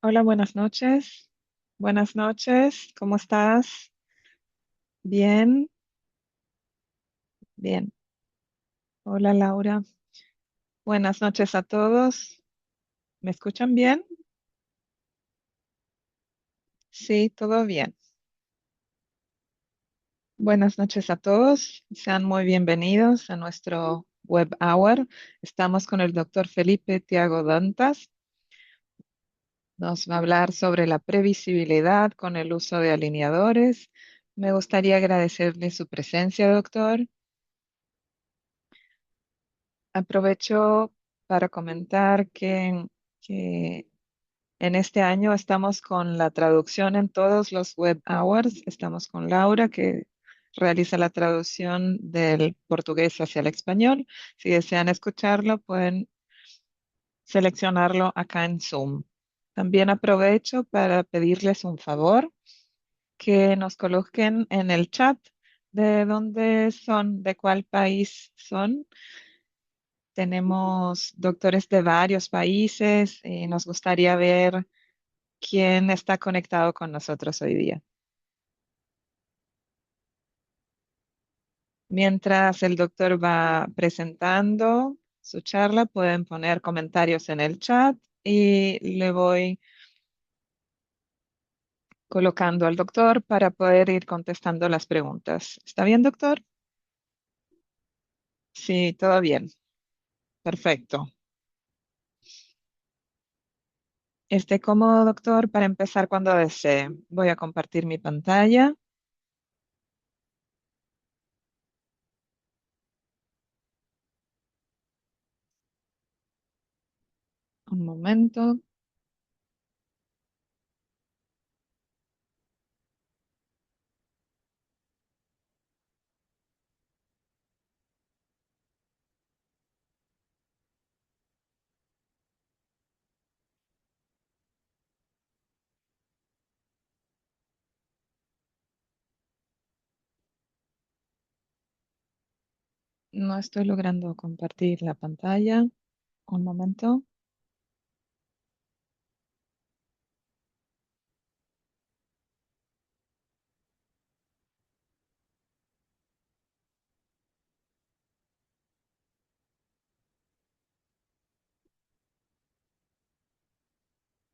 Hola, buenas noches. Buenas noches, ¿cómo estás? Bien, bien. Hola, Laura. Buenas noches a todos. ¿Me escuchan bien? Sí, todo bien. Buenas noches a todos. Sean muy bienvenidos a nuestro Web Hour. Estamos con el doctor Felipe Tiago Dantas. Nos va a hablar sobre la previsibilidad con el uso de alineadores. Me gustaría agradecerle su presencia, doctor. Aprovecho para comentar que en este año estamos con la traducción en todos los web hours. Estamos con Laura, que realiza la traducción del portugués hacia el español. Si desean escucharlo, pueden seleccionarlo acá en Zoom. También aprovecho para pedirles un favor, que nos coloquen en el chat de dónde son, de cuál país son. Tenemos doctores de varios países y nos gustaría ver quién está conectado con nosotros hoy día. Mientras el doctor va presentando su charla, pueden poner comentarios en el chat y le voy colocando al doctor para poder ir contestando las preguntas. ¿Está bien, doctor? Sí, todo bien. Perfecto. Esté cómodo, doctor, para empezar cuando desee. Voy a compartir mi pantalla. Un momento. No estoy logrando compartir la pantalla. Un momento.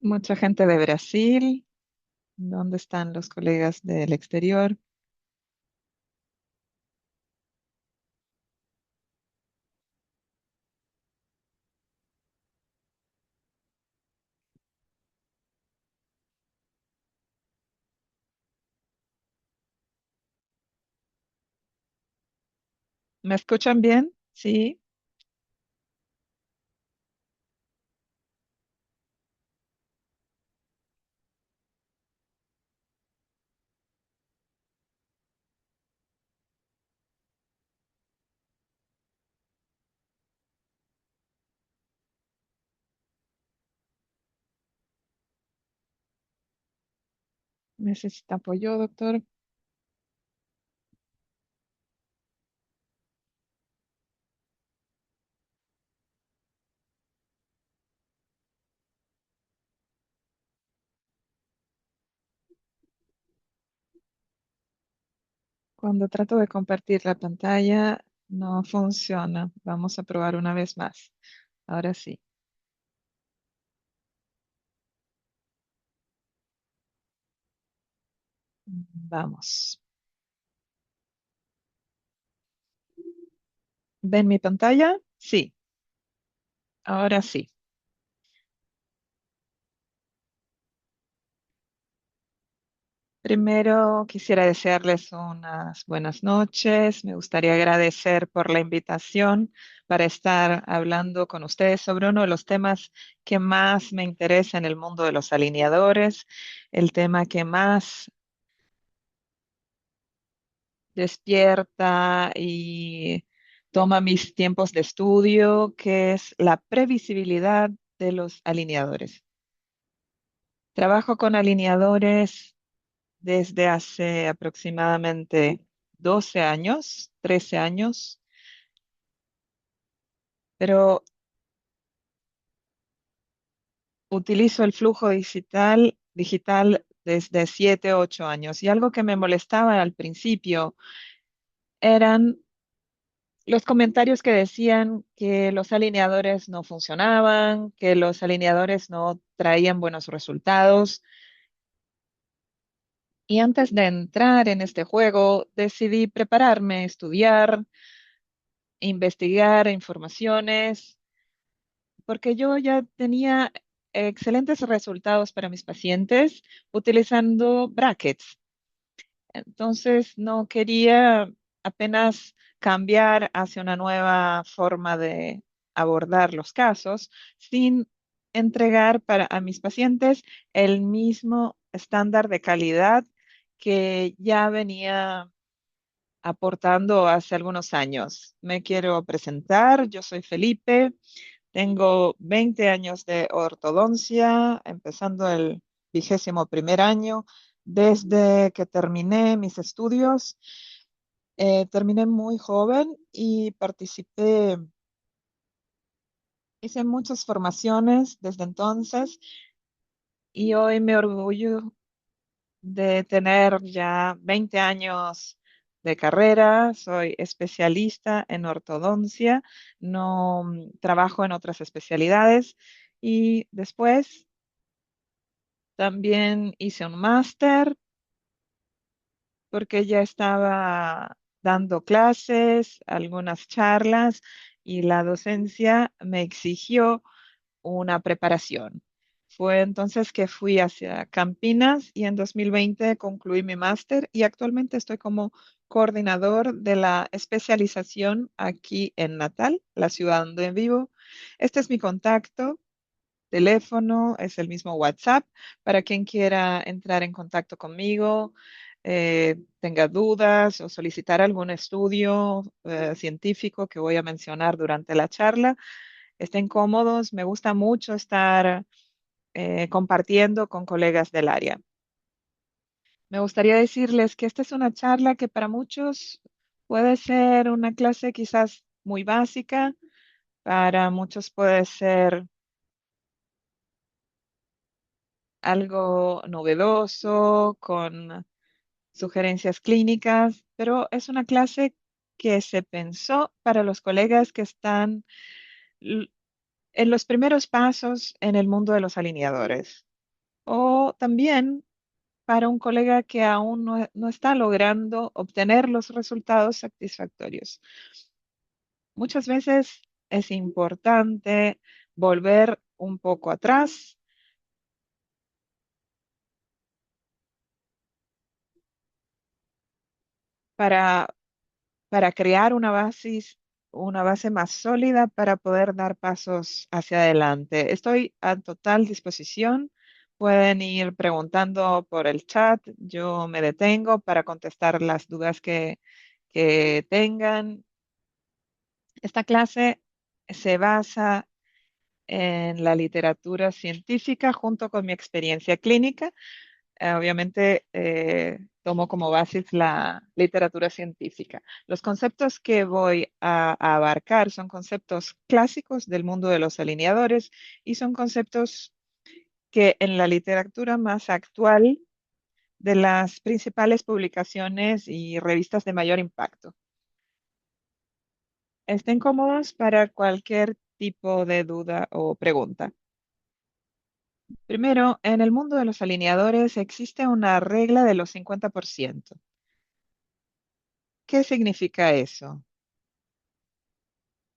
Mucha gente de Brasil. ¿Dónde están los colegas del exterior? ¿Me escuchan bien? Sí. ¿Necesita apoyo, doctor? Cuando trato de compartir la pantalla, no funciona. Vamos a probar una vez más. Ahora sí. Vamos. ¿Ven mi pantalla? Sí. Ahora sí. Primero quisiera desearles unas buenas noches. Me gustaría agradecer por la invitación para estar hablando con ustedes sobre uno de los temas que más me interesa en el mundo de los alineadores, el tema que más despierta y toma mis tiempos de estudio, que es la previsibilidad de los alineadores. Trabajo con alineadores desde hace aproximadamente 12 años, 13 años, pero utilizo el flujo digital desde 7, 8 años y algo que me molestaba al principio eran los comentarios que decían que los alineadores no funcionaban, que los alineadores no traían buenos resultados. Y antes de entrar en este juego, decidí prepararme, estudiar, investigar informaciones, porque yo ya tenía excelentes resultados para mis pacientes utilizando brackets. Entonces, no quería apenas cambiar hacia una nueva forma de abordar los casos sin entregar a mis pacientes el mismo estándar de calidad que ya venía aportando hace algunos años. Me quiero presentar, yo soy Felipe, tengo 20 años de ortodoncia, empezando el 21º año. Desde que terminé mis estudios, terminé muy joven y participé, hice muchas formaciones desde entonces y hoy me orgullo de tener ya 20 años de carrera, soy especialista en ortodoncia, no trabajo en otras especialidades y después también hice un máster porque ya estaba dando clases, algunas charlas y la docencia me exigió una preparación. Fue entonces que fui hacia Campinas y en 2020 concluí mi máster y actualmente estoy como coordinador de la especialización aquí en Natal, la ciudad donde vivo. Este es mi contacto. Teléfono es el mismo WhatsApp para quien quiera entrar en contacto conmigo, tenga dudas o solicitar algún estudio científico que voy a mencionar durante la charla. Estén cómodos, me gusta mucho estar compartiendo con colegas del área. Me gustaría decirles que esta es una charla que para muchos puede ser una clase quizás muy básica, para muchos puede ser algo novedoso, con sugerencias clínicas, pero es una clase que se pensó para los colegas que están l- en los primeros pasos en el mundo de los alineadores o también para un colega que aún no está logrando obtener los resultados satisfactorios. Muchas veces es importante volver un poco atrás para crear una base más sólida para poder dar pasos hacia adelante. Estoy a total disposición. Pueden ir preguntando por el chat. Yo me detengo para contestar las dudas que tengan. Esta clase se basa en la literatura científica junto con mi experiencia clínica. Obviamente tomo como base la literatura científica. Los conceptos que voy a abarcar son conceptos clásicos del mundo de los alineadores y son conceptos que en la literatura más actual de las principales publicaciones y revistas de mayor impacto. Estén cómodos para cualquier tipo de duda o pregunta. Primero, en el mundo de los alineadores existe una regla de los 50%. ¿Qué significa eso?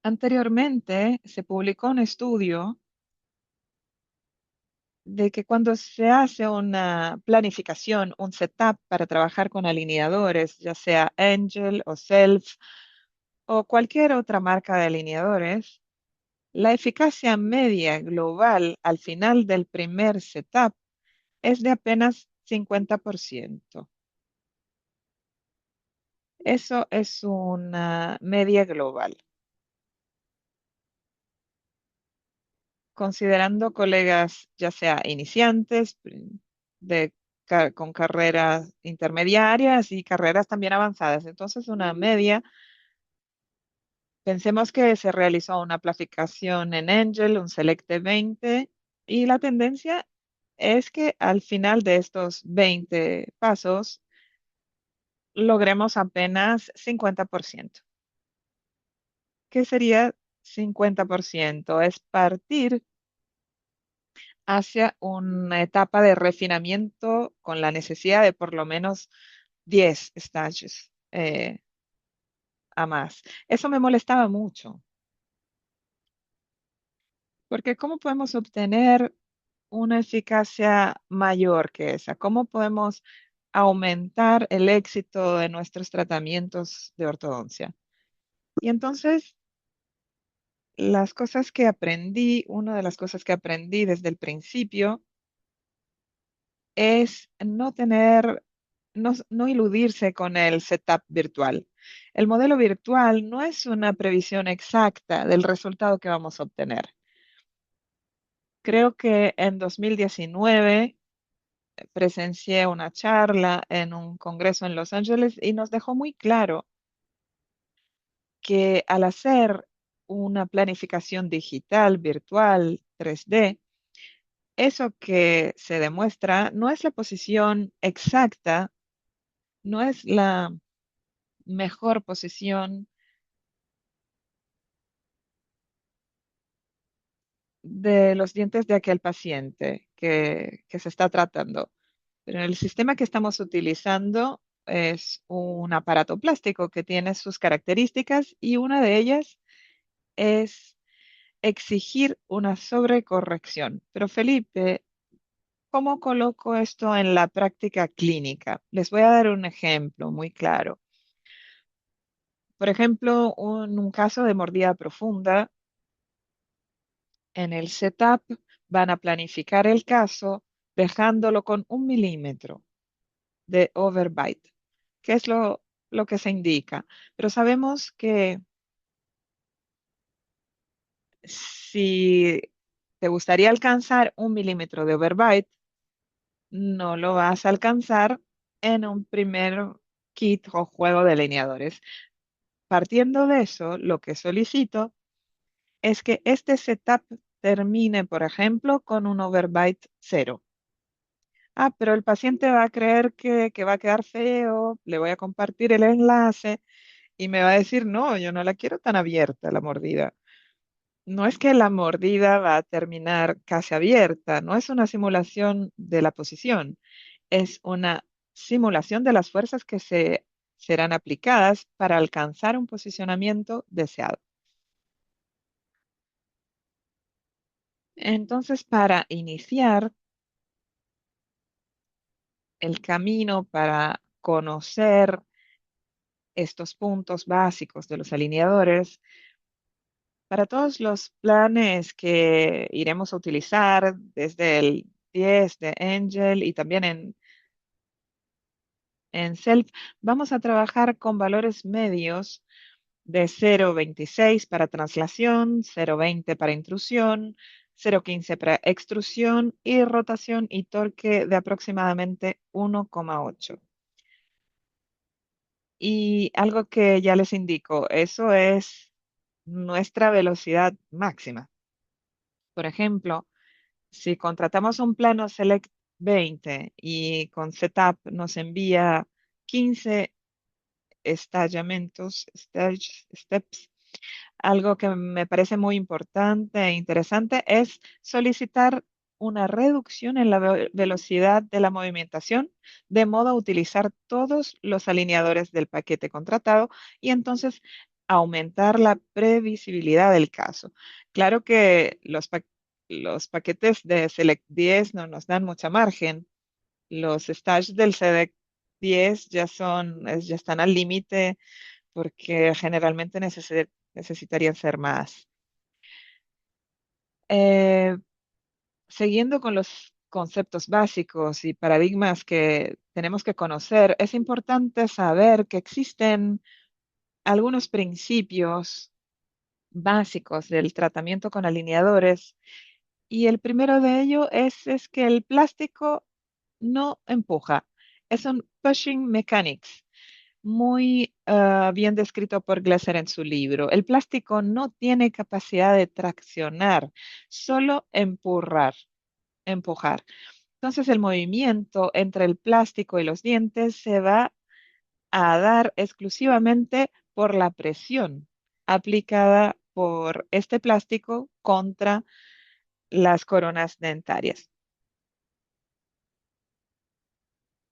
Anteriormente se publicó un estudio de que cuando se hace una planificación, un setup para trabajar con alineadores, ya sea Angel o Self o cualquier otra marca de alineadores, la eficacia media global al final del primer setup es de apenas 50%. Eso es una media global. Considerando colegas ya sea iniciantes, con carreras intermediarias y carreras también avanzadas. Entonces, una media, pensemos que se realizó una planificación en Angel, un Select de 20 Y la tendencia es que al final de estos 20 pasos logremos apenas 50%. ¿Qué sería 50%? Es partir hacia una etapa de refinamiento con la necesidad de por lo menos 10 stages a más. Eso me molestaba mucho, porque ¿cómo podemos obtener una eficacia mayor que esa? ¿Cómo podemos aumentar el éxito de nuestros tratamientos de ortodoncia? Y entonces, las cosas que aprendí, una de las cosas que aprendí desde el principio es no tener, no iludirse con el setup virtual. El modelo virtual no es una previsión exacta del resultado que vamos a obtener. Creo que en 2019 presencié una charla en un congreso en Los Ángeles y nos dejó muy claro que al hacer una planificación digital, virtual, 3D, eso que se demuestra no es la posición exacta, no es la mejor posición de los dientes de aquel paciente que se está tratando. Pero el sistema que estamos utilizando es un aparato plástico que tiene sus características y una de ellas es exigir una sobrecorrección. Pero Felipe, ¿cómo coloco esto en la práctica clínica? Les voy a dar un ejemplo muy claro. Por ejemplo, un caso de mordida profunda, en el setup van a planificar el caso dejándolo con 1 milímetro de overbite, que es lo que se indica. Pero sabemos que si te gustaría alcanzar 1 milímetro de overbite, no lo vas a alcanzar en un primer kit o juego de lineadores. Partiendo de eso, lo que solicito es que este setup termine, por ejemplo, con un overbite cero. Ah, pero el paciente va a creer que va a quedar feo, le voy a compartir el enlace y me va a decir, no, yo no la quiero tan abierta la mordida. No es que la mordida va a terminar casi abierta, no es una simulación de la posición, es una simulación de las fuerzas que se serán aplicadas para alcanzar un posicionamiento deseado. Entonces, para iniciar el camino para conocer estos puntos básicos de los alineadores, para todos los planes que iremos a utilizar desde el 10 de Angel y también en Self, vamos a trabajar con valores medios de 0,26 para translación, 0,20 para intrusión, 0,15 para extrusión y rotación y torque de aproximadamente 1,8. Y algo que ya les indico, eso es nuestra velocidad máxima. Por ejemplo, si contratamos un plano Select 20 y con Setup nos envía 15 estallamientos, steps, algo que me parece muy importante e interesante es solicitar una reducción en la velocidad de la movimentación, de modo a utilizar todos los alineadores del paquete contratado y entonces aumentar la previsibilidad del caso. Claro que los paquetes de Select 10 no nos dan mucha margen. Los stages del Select 10 ya están al límite porque generalmente necesitarían ser más. Eh, Siguiendo con los conceptos básicos y paradigmas que tenemos que conocer, es importante saber que existen algunos principios básicos del tratamiento con alineadores y el primero de ellos es que el plástico no empuja, es un pushing mechanics. Muy bien descrito por Glasser en su libro. El plástico no tiene capacidad de traccionar, solo empurrar. empujar. Entonces el movimiento entre el plástico y los dientes se va a dar exclusivamente por la presión aplicada por este plástico contra las coronas dentarias.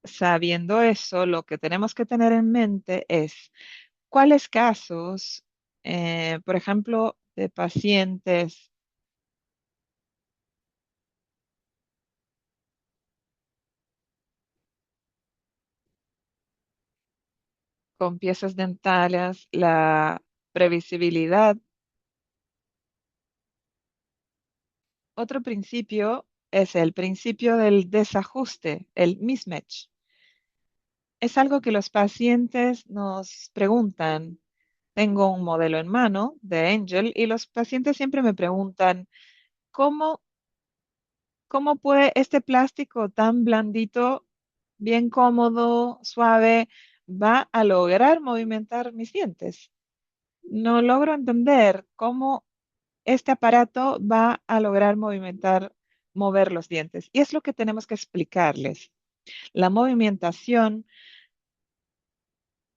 Sabiendo eso, lo que tenemos que tener en mente es cuáles casos, por ejemplo, de pacientes con piezas dentales, la previsibilidad. Otro principio es el principio del desajuste, el mismatch. Es algo que los pacientes nos preguntan. Tengo un modelo en mano de Angel y los pacientes siempre me preguntan, ¿cómo, cómo puede este plástico tan blandito, bien cómodo, suave, va a lograr movimentar mis dientes? No logro entender cómo este aparato va a lograr mover los dientes. Y es lo que tenemos que explicarles. La movimentación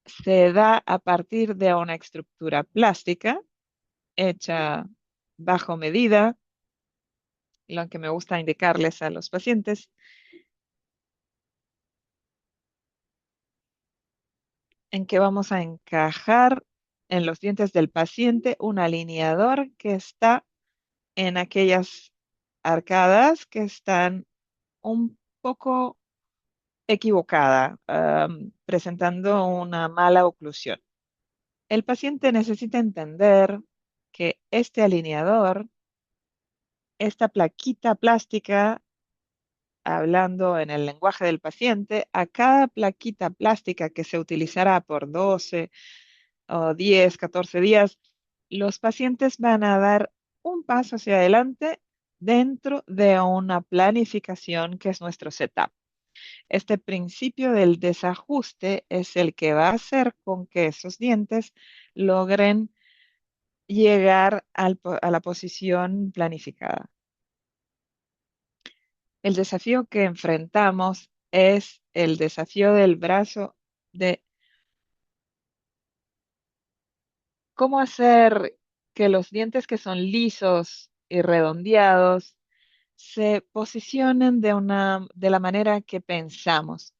se da a partir de una estructura plástica hecha bajo medida, lo que me gusta indicarles a los pacientes, en que vamos a encajar en los dientes del paciente un alineador que está en aquellas arcadas que están un poco equivocada, presentando una mala oclusión. El paciente necesita entender que este alineador, esta plaquita plástica, hablando en el lenguaje del paciente, a cada plaquita plástica que se utilizará por 12 o 10, 14 días, los pacientes van a dar un paso hacia adelante dentro de una planificación que es nuestro setup. Este principio del desajuste es el que va a hacer con que esos dientes logren llegar a la posición planificada. El desafío que enfrentamos es el desafío del brazo de cómo hacer que los dientes que son lisos y redondeados se posicionen de la manera que pensamos.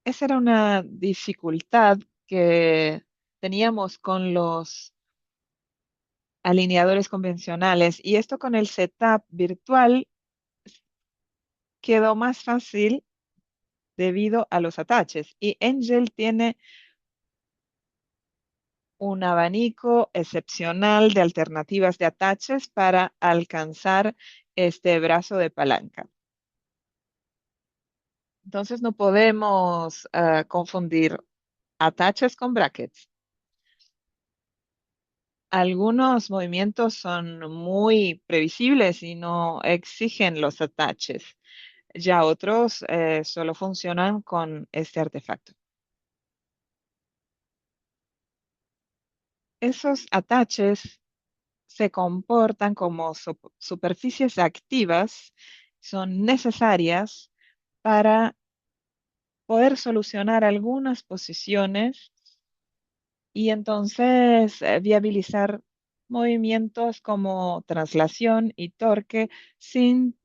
Esa era una dificultad que teníamos con los alineadores convencionales y esto con el setup virtual quedó más fácil debido a los ataches y Angel tiene un abanico excepcional de alternativas de ataches para alcanzar este brazo de palanca. Entonces no podemos confundir ataches con brackets. Algunos movimientos son muy previsibles y no exigen los ataches. Ya otros solo funcionan con este artefacto. Esos ataches se comportan como superficies activas, son necesarias para poder solucionar algunas posiciones y entonces viabilizar movimientos como traslación y torque sin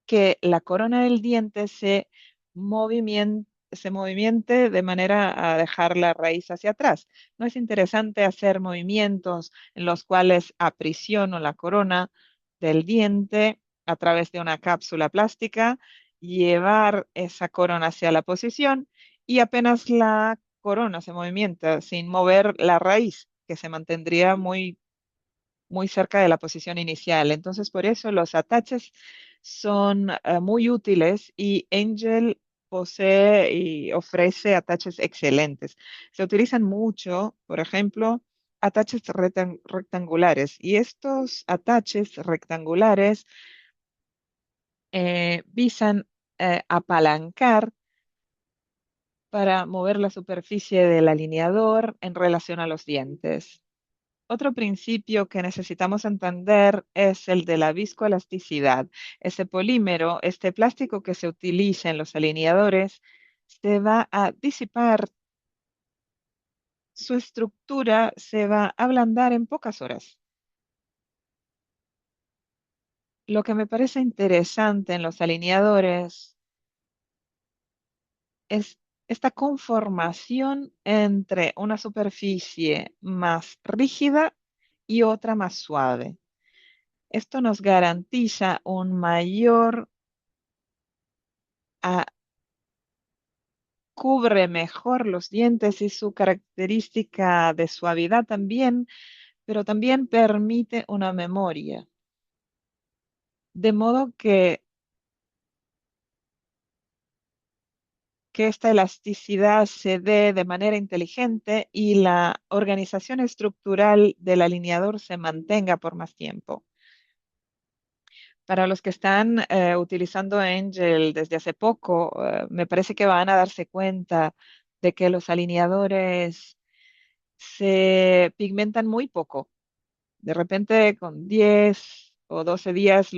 que la corona del diente se movimente de manera a dejar la raíz hacia atrás. ¿No es interesante hacer movimientos en los cuales aprisiono la corona del diente a través de una cápsula plástica, llevar esa corona hacia la posición y apenas la corona se movimienta sin mover la raíz, que se mantendría muy cerca de la posición inicial? Entonces, por eso los ataches son muy útiles y Angel posee y ofrece ataches excelentes. Se utilizan mucho, por ejemplo, ataches rectangulares y estos ataches rectangulares visan apalancar para mover la superficie del alineador en relación a los dientes. Otro principio que necesitamos entender es el de la viscoelasticidad. Ese polímero, este plástico que se utiliza en los alineadores, se va a disipar, su estructura se va a ablandar en pocas horas. Lo que me parece interesante en los alineadores es esta conformación entre una superficie más rígida y otra más suave. Esto nos garantiza un mayor, ah, cubre mejor los dientes y su característica de suavidad también, pero también permite una memoria. De modo que esta elasticidad se dé de manera inteligente y la organización estructural del alineador se mantenga por más tiempo. Para los que están utilizando Angel desde hace poco, me parece que van a darse cuenta de que los alineadores se pigmentan muy poco. De repente, con 10 o 12 días,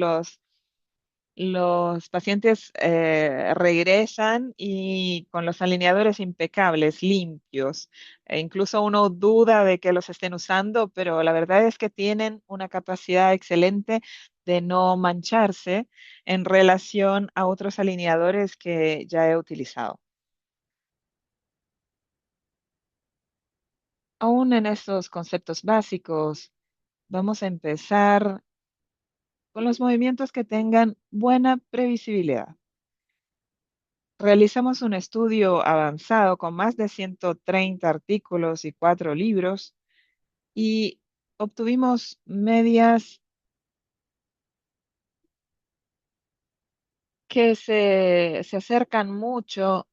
los pacientes regresan y con los alineadores impecables, limpios. E incluso uno duda de que los estén usando, pero la verdad es que tienen una capacidad excelente de no mancharse en relación a otros alineadores que ya he utilizado. Aún en estos conceptos básicos, vamos a empezar con los movimientos que tengan buena previsibilidad. Realizamos un estudio avanzado con más de 130 artículos y 4 libros y obtuvimos medias que se acercan mucho.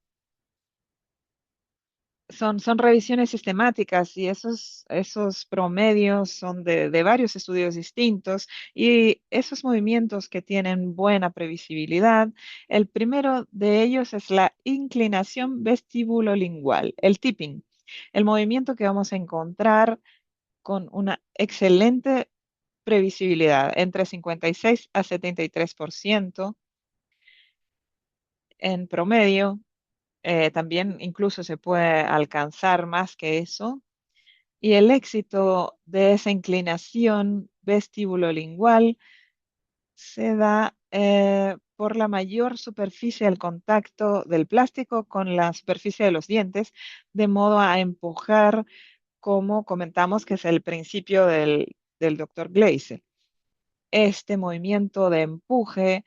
Son revisiones sistemáticas y esos promedios son de varios estudios distintos y esos movimientos que tienen buena previsibilidad. El primero de ellos es la inclinación vestibulolingual, el tipping, el movimiento que vamos a encontrar con una excelente previsibilidad, entre 56 a 73% en promedio. También incluso se puede alcanzar más que eso. Y el éxito de esa inclinación vestibulolingual se da por la mayor superficie del contacto del plástico con la superficie de los dientes, de modo a empujar, como comentamos, que es el principio del doctor Gleise. Este movimiento de empuje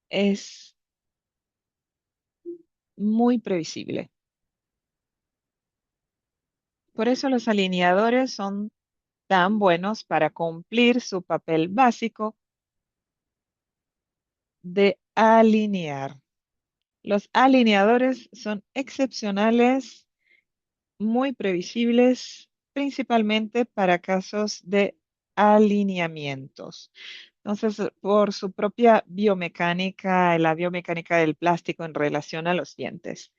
es muy previsible. Por eso los alineadores son tan buenos para cumplir su papel básico de alinear. Los alineadores son excepcionales, muy previsibles, principalmente para casos de alineamientos. Entonces, por su propia biomecánica, la biomecánica del plástico en relación a los dientes.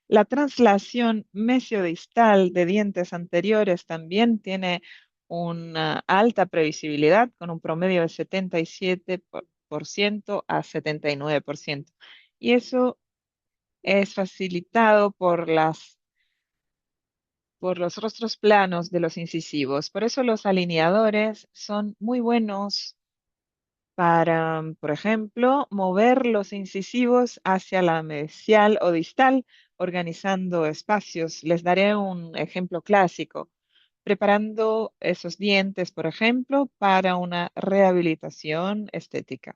La translación mesiodistal de dientes anteriores también tiene una alta previsibilidad, con un promedio de 77% a 79%. Y eso es facilitado por los rostros planos de los incisivos. Por eso los alineadores son muy buenos para, por ejemplo, mover los incisivos hacia la mesial o distal, organizando espacios. Les daré un ejemplo clásico. Preparando esos dientes, por ejemplo, para una rehabilitación estética.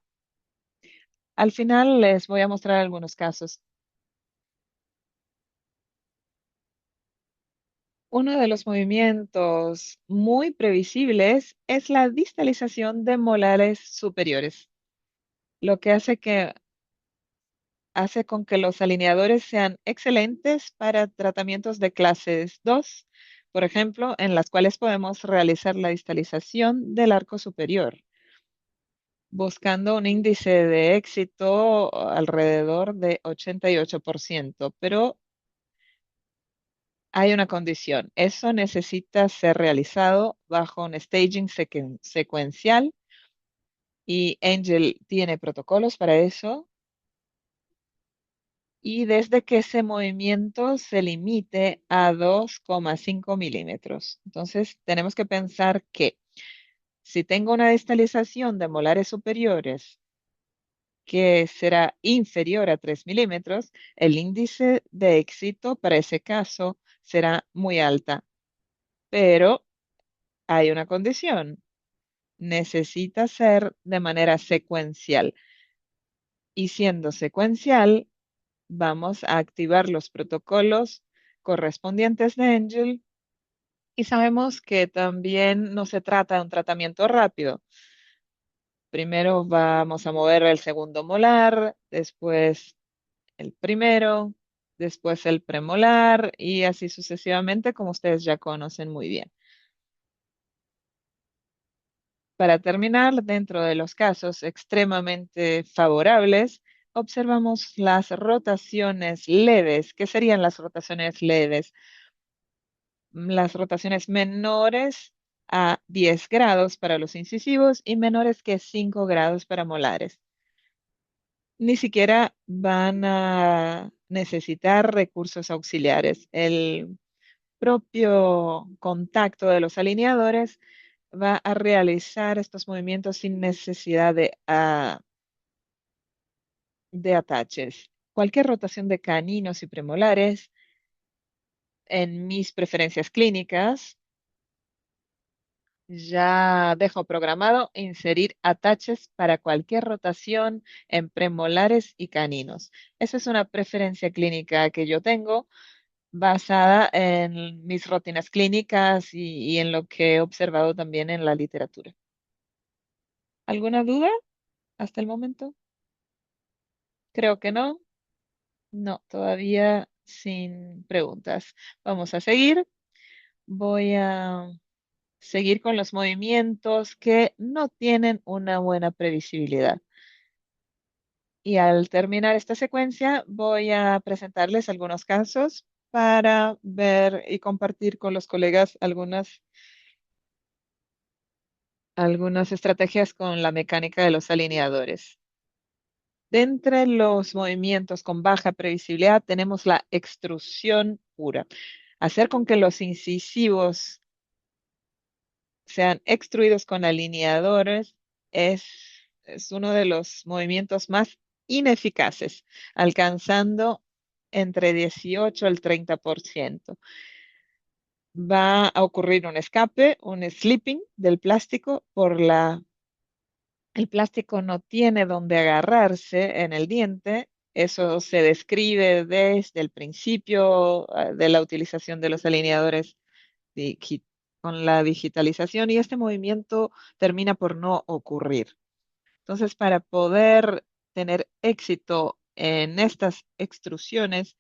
Al final les voy a mostrar algunos casos. Uno de los movimientos muy previsibles es la distalización de molares superiores, lo que hace con que los alineadores sean excelentes para tratamientos de clases 2, por ejemplo, en las cuales podemos realizar la distalización del arco superior, buscando un índice de éxito alrededor de 88%, pero hay una condición. Eso necesita ser realizado bajo un staging secuencial y Angel tiene protocolos para eso y desde que ese movimiento se limite a 2,5 milímetros. Entonces, tenemos que pensar que si tengo una distalización de molares superiores que será inferior a 3 milímetros, el índice de éxito para ese caso será muy alta. Pero hay una condición. Necesita ser de manera secuencial. Y siendo secuencial, vamos a activar los protocolos correspondientes de Angel y sabemos que también no se trata de un tratamiento rápido. Primero vamos a mover el segundo molar, después el primero, después el premolar y así sucesivamente, como ustedes ya conocen muy bien. Para terminar, dentro de los casos extremadamente favorables, observamos las rotaciones leves. ¿Qué serían las rotaciones leves? Las rotaciones menores a 10 grados para los incisivos y menores que 5 grados para molares. Ni siquiera van a necesitar recursos auxiliares. El propio contacto de los alineadores va a realizar estos movimientos sin necesidad de ataches. Cualquier rotación de caninos y premolares, en mis preferencias clínicas, ya dejo programado inserir ataches para cualquier rotación en premolares y caninos. Esa es una preferencia clínica que yo tengo basada en mis rutinas clínicas y en lo que he observado también en la literatura. ¿Alguna duda hasta el momento? Creo que no. No, todavía sin preguntas. Vamos a seguir. Voy a seguir con los movimientos que no tienen una buena previsibilidad. Y al terminar esta secuencia, voy a presentarles algunos casos para ver y compartir con los colegas algunas estrategias con la mecánica de los alineadores. De entre los movimientos con baja previsibilidad tenemos la extrusión pura. Hacer con que los incisivos sean extruidos con alineadores es, es uno de los movimientos más ineficaces, alcanzando entre 18 al 30%. Va a ocurrir un escape, un slipping del plástico el plástico no tiene donde agarrarse en el diente. Eso se describe desde el principio de la utilización de los alineadores digi- con la digitalización y este movimiento termina por no ocurrir. Entonces, para poder tener éxito en estas extrusiones,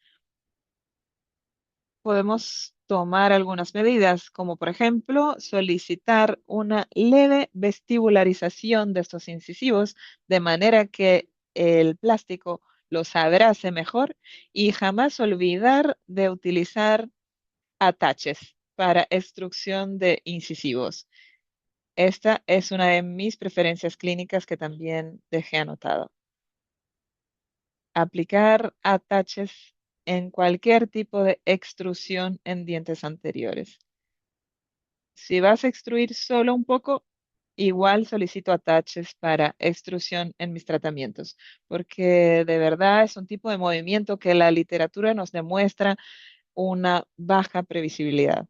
podemos tomar algunas medidas, como por ejemplo solicitar una leve vestibularización de estos incisivos, de manera que el plástico los abrace mejor y jamás olvidar de utilizar ataches para extrusión de incisivos. Esta es una de mis preferencias clínicas que también dejé anotado. Aplicar ataches en cualquier tipo de extrusión en dientes anteriores. Si vas a extruir solo un poco, igual solicito ataches para extrusión en mis tratamientos, porque de verdad es un tipo de movimiento que la literatura nos demuestra una baja previsibilidad.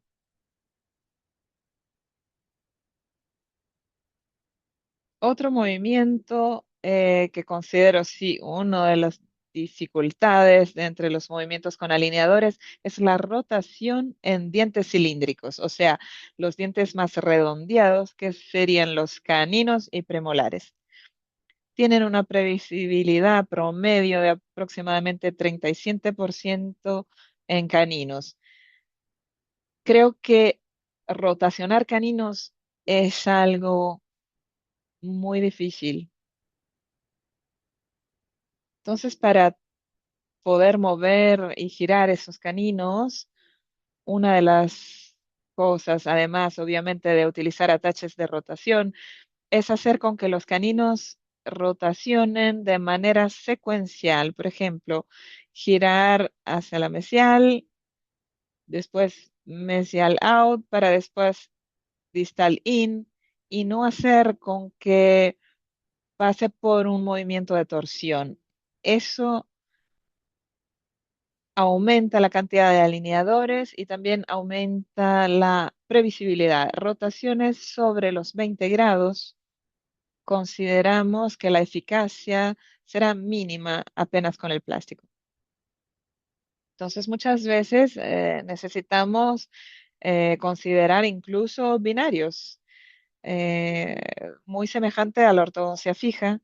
Otro movimiento que considero sí uno de las dificultades de entre los movimientos con alineadores es la rotación en dientes cilíndricos, o sea, los dientes más redondeados que serían los caninos y premolares. Tienen una previsibilidad promedio de aproximadamente 37% en caninos. Creo que rotacionar caninos es algo muy difícil. Entonces, para poder mover y girar esos caninos, Una de las cosas, además, obviamente, de utilizar ataches de rotación, es hacer con que los caninos rotacionen de manera secuencial. Por ejemplo, girar hacia la mesial, después mesial out, para después distal in, y no hacer con que pase por un movimiento de torsión. Eso aumenta la cantidad de alineadores y también aumenta la previsibilidad. Rotaciones sobre los 20 grados, consideramos que la eficacia será mínima apenas con el plástico. Entonces, muchas veces necesitamos considerar incluso binarios, eh, muy semejante a la ortodoncia fija,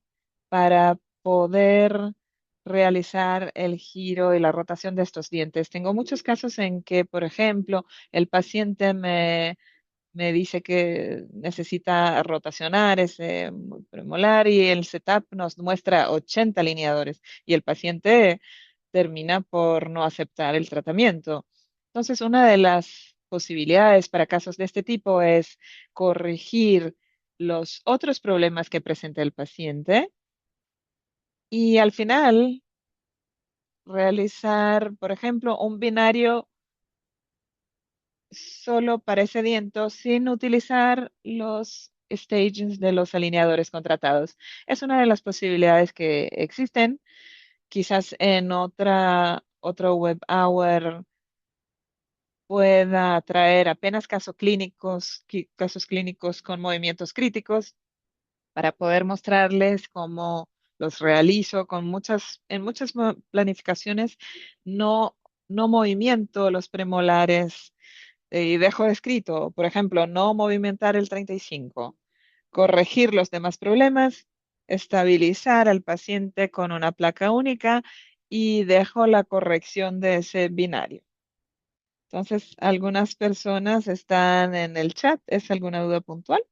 para poder realizar el giro y la rotación de estos dientes. Tengo muchos casos en que, por ejemplo, el paciente me dice que necesita rotacionar ese premolar y el setup nos muestra 80 alineadores y el paciente termina por no aceptar el tratamiento. Entonces, una de las posibilidades para casos de este tipo es corregir los otros problemas que presenta el paciente y al final realizar, por ejemplo, un binario solo para ese diente sin utilizar los stagings de los alineadores contratados. Es una de las posibilidades que existen. Quizás en otro web hour pueda traer apenas casos clínicos con movimientos críticos para poder mostrarles cómo los realizo en muchas planificaciones, no, no movimiento los premolares y dejo escrito, por ejemplo, no movimentar el 35, corregir los demás problemas, estabilizar al paciente con una placa única y dejo la corrección de ese binario. Entonces, algunas personas están en el chat. ¿Es alguna duda puntual?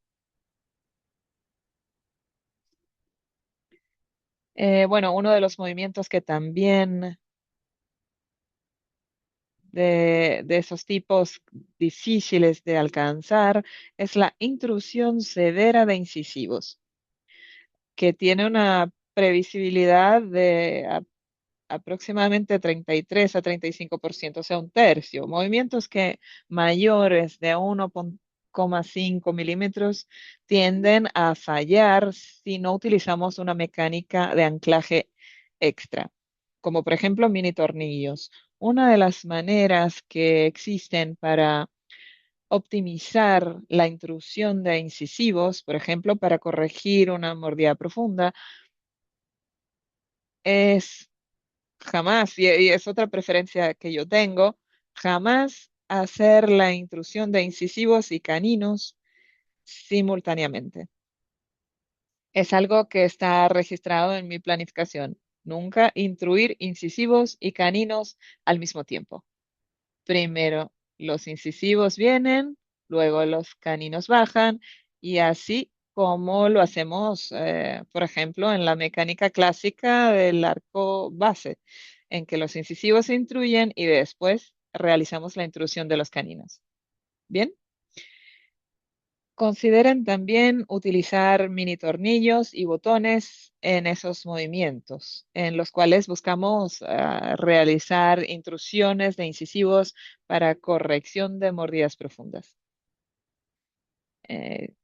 Bueno, uno de los movimientos que también de esos tipos difíciles de alcanzar es la intrusión severa de incisivos, que tiene una previsibilidad de aproximadamente 33 a 35%, o sea, un tercio. Movimientos que mayores de 1,5 milímetros tienden a fallar si no utilizamos una mecánica de anclaje extra, como por ejemplo mini tornillos. Una de las maneras que existen para optimizar la intrusión de incisivos, por ejemplo, para corregir una mordida profunda, es jamás, y es otra preferencia que yo tengo, jamás hacer la intrusión de incisivos y caninos simultáneamente. Es algo que está registrado en mi planificación. Nunca intruir incisivos y caninos al mismo tiempo. Primero los incisivos vienen, luego los caninos bajan y así como lo hacemos, por ejemplo, en la mecánica clásica del arco base, en que los incisivos se intruyen y después realizamos la intrusión de los caninos. Bien, consideren también utilizar mini tornillos y botones en esos movimientos, en los cuales buscamos realizar intrusiones de incisivos para corrección de mordidas profundas. Eh,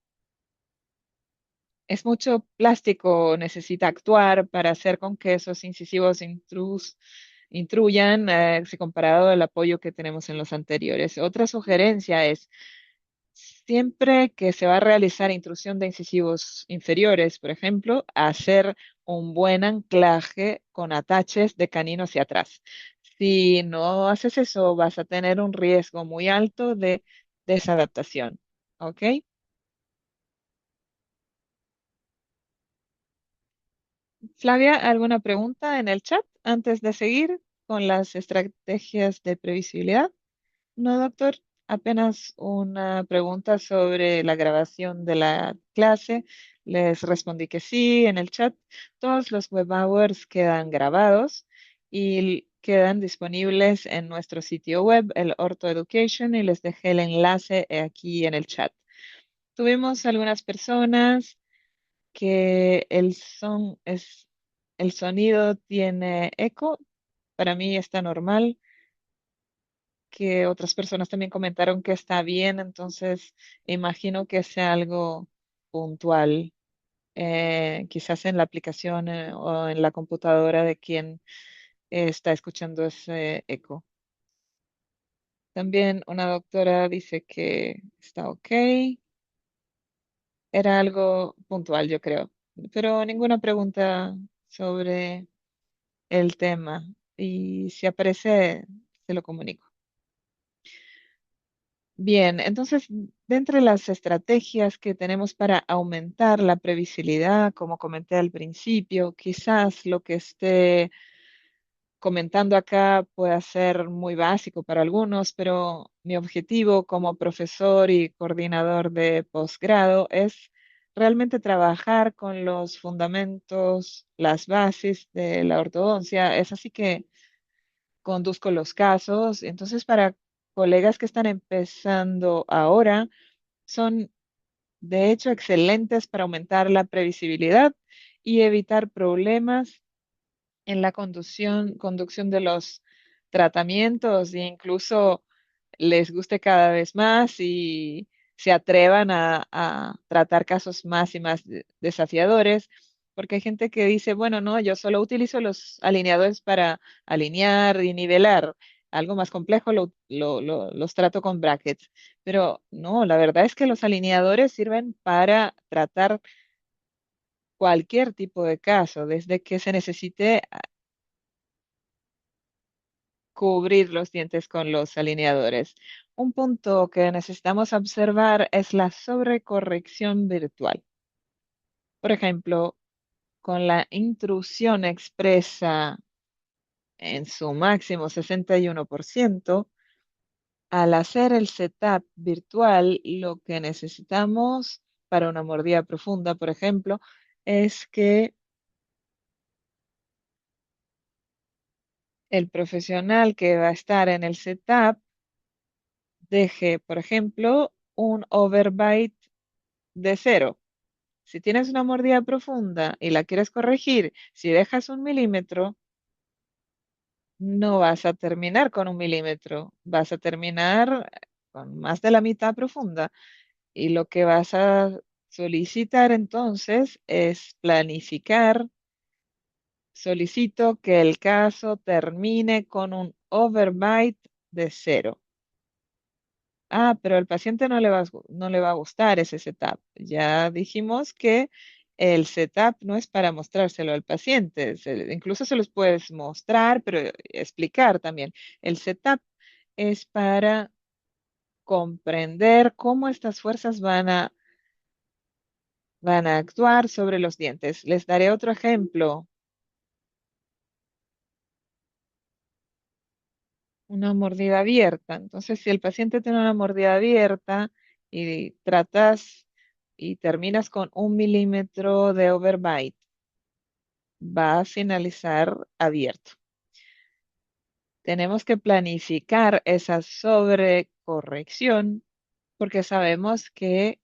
es mucho plástico, necesita actuar para hacer con que esos incisivos intruyan, si comparado al apoyo que tenemos en los anteriores. Otra sugerencia es siempre que se va a realizar intrusión de incisivos inferiores, por ejemplo, hacer un buen anclaje con ataches de canino hacia atrás. Si no haces eso, vas a tener un riesgo muy alto de desadaptación. ¿Ok? Flavia, ¿alguna pregunta en el chat antes de seguir con las estrategias de previsibilidad? No, doctor, apenas una pregunta sobre la grabación de la clase. Les respondí que sí en el chat. Todos los web hours quedan grabados y quedan disponibles en nuestro sitio web, el Ortho Education, y les dejé el enlace aquí en el chat. Tuvimos algunas personas que el sonido tiene eco. Para mí está normal, que otras personas también comentaron que está bien, entonces imagino que sea algo puntual, quizás en la aplicación o en la computadora de quien está escuchando ese eco. También una doctora dice que está ok, era algo puntual, yo creo, pero ninguna pregunta sobre el tema y si aparece, se lo comunico. Bien, entonces, de entre las estrategias que tenemos para aumentar la previsibilidad, como comenté al principio, quizás lo que esté comentando acá pueda ser muy básico para algunos, pero mi objetivo como profesor y coordinador de posgrado es realmente trabajar con los fundamentos, las bases de la ortodoncia. Es así que conduzco los casos. Entonces, para colegas que están empezando ahora, son de hecho excelentes para aumentar la previsibilidad y evitar problemas en la conducción de los tratamientos e incluso les guste cada vez más y se atrevan a tratar casos más y más desafiadores, porque hay gente que dice, bueno, no, yo solo utilizo los alineadores para alinear y nivelar. Algo más complejo los trato con brackets. Pero no, la verdad es que los alineadores sirven para tratar cualquier tipo de caso, desde que se necesite cubrir los dientes con los alineadores. Un punto que necesitamos observar es la sobrecorrección virtual. Por ejemplo, con la intrusión expresa en su máximo 61%, al hacer el setup virtual, lo que necesitamos para una mordida profunda, por ejemplo, es que el profesional que va a estar en el setup deje, por ejemplo, un overbite de cero. Si tienes una mordida profunda y la quieres corregir, si dejas 1 milímetro, no vas a terminar con 1 milímetro, vas a terminar con más de la mitad profunda. Y lo que vas a solicitar entonces es planificar. Solicito que el caso termine con un overbite de cero. Ah, pero al paciente no le va a gustar ese setup. Ya dijimos que el setup no es para mostrárselo al paciente. Incluso se los puedes mostrar, pero explicar también. El setup es para comprender cómo estas fuerzas van a actuar sobre los dientes. Les daré otro ejemplo. Una mordida abierta. Entonces, si el paciente tiene una mordida abierta y tratas y terminas con 1 milímetro de overbite, va a finalizar abierto. Tenemos que planificar esa sobrecorrección porque sabemos que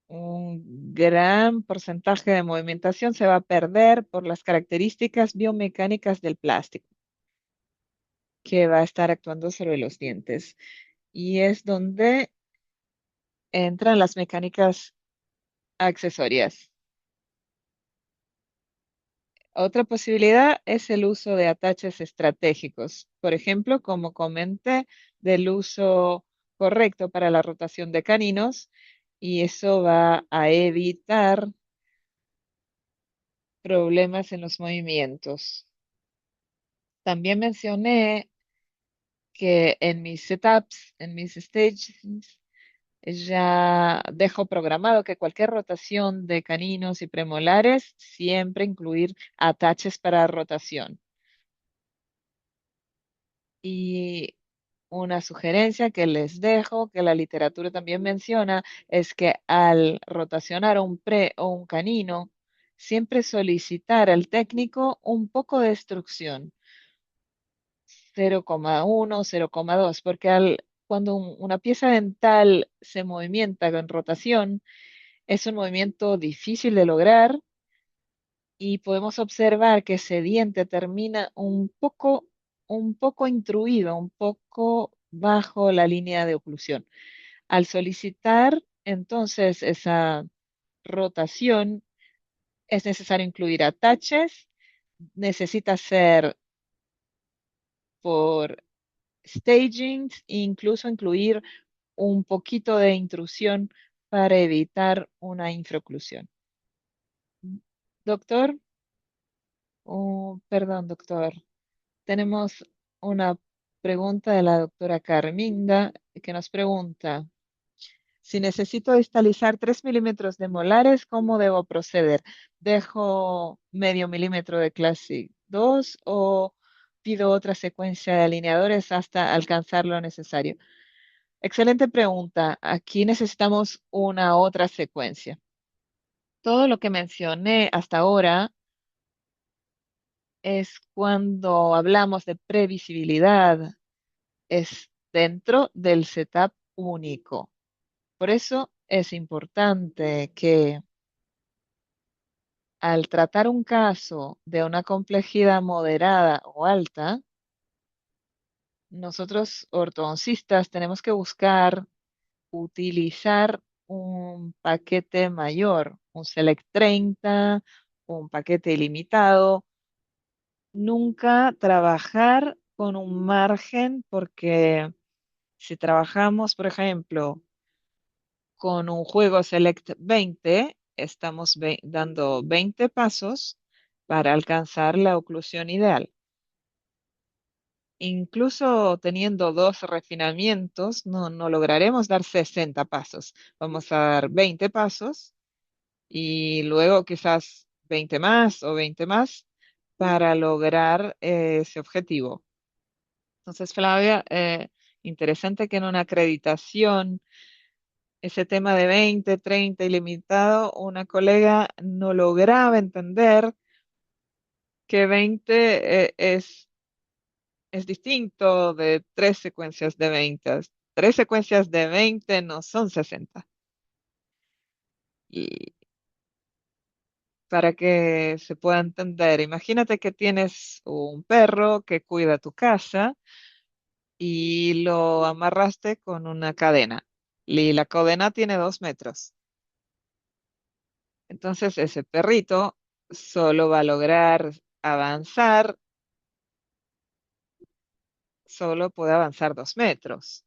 un gran porcentaje de movimentación se va a perder por las características biomecánicas del plástico que va a estar actuando sobre los dientes. Y es donde entran las mecánicas accesorias. Otra posibilidad es el uso de ataches estratégicos, por ejemplo, como comenté, del uso correcto para la rotación de caninos, y eso va a evitar problemas en los movimientos. También mencioné que en mis setups, en mis stages, ya dejo programado que cualquier rotación de caninos y premolares siempre incluir ataches para rotación. Y una sugerencia que les dejo, que la literatura también menciona, es que al rotacionar un pre o un canino, siempre solicitar al técnico un poco de instrucción, 0,1, 0,2, porque cuando una pieza dental se movimienta con rotación, es un movimiento difícil de lograr y podemos observar que ese diente termina un poco intruido, un poco bajo la línea de oclusión. Al solicitar entonces esa rotación, es necesario incluir ataches, necesita ser por stagings e incluso incluir un poquito de intrusión para evitar una infraoclusión. Doctor, perdón, doctor. Tenemos una pregunta de la doctora Carminda que nos pregunta, si necesito distalizar 3 milímetros de molares, ¿cómo debo proceder? ¿Dejo medio milímetro de Classic 2 o pido otra secuencia de alineadores hasta alcanzar lo necesario? Excelente pregunta. Aquí necesitamos una otra secuencia. Todo lo que mencioné hasta ahora es cuando hablamos de previsibilidad, es dentro del setup único. Por eso es importante que al tratar un caso de una complejidad moderada o alta, nosotros ortodoncistas tenemos que buscar utilizar un paquete mayor, un Select 30, un paquete ilimitado. Nunca trabajar con un margen porque si trabajamos, por ejemplo, con un juego Select 20, estamos dando 20 pasos para alcanzar la oclusión ideal. Incluso teniendo dos refinamientos, no lograremos dar 60 pasos. Vamos a dar 20 pasos y luego quizás 20 más o 20 más para lograr ese objetivo. Entonces, Flavia, interesante que en una acreditación ese tema de 20, 30 ilimitado, una colega no lograba entender que 20 es distinto de tres secuencias de 20. Tres secuencias de 20 no son 60. Y para que se pueda entender, imagínate que tienes un perro que cuida tu casa y lo amarraste con una cadena. Y la cadena tiene 2 metros. Entonces ese perrito solo va a lograr avanzar, solo puede avanzar 2 metros.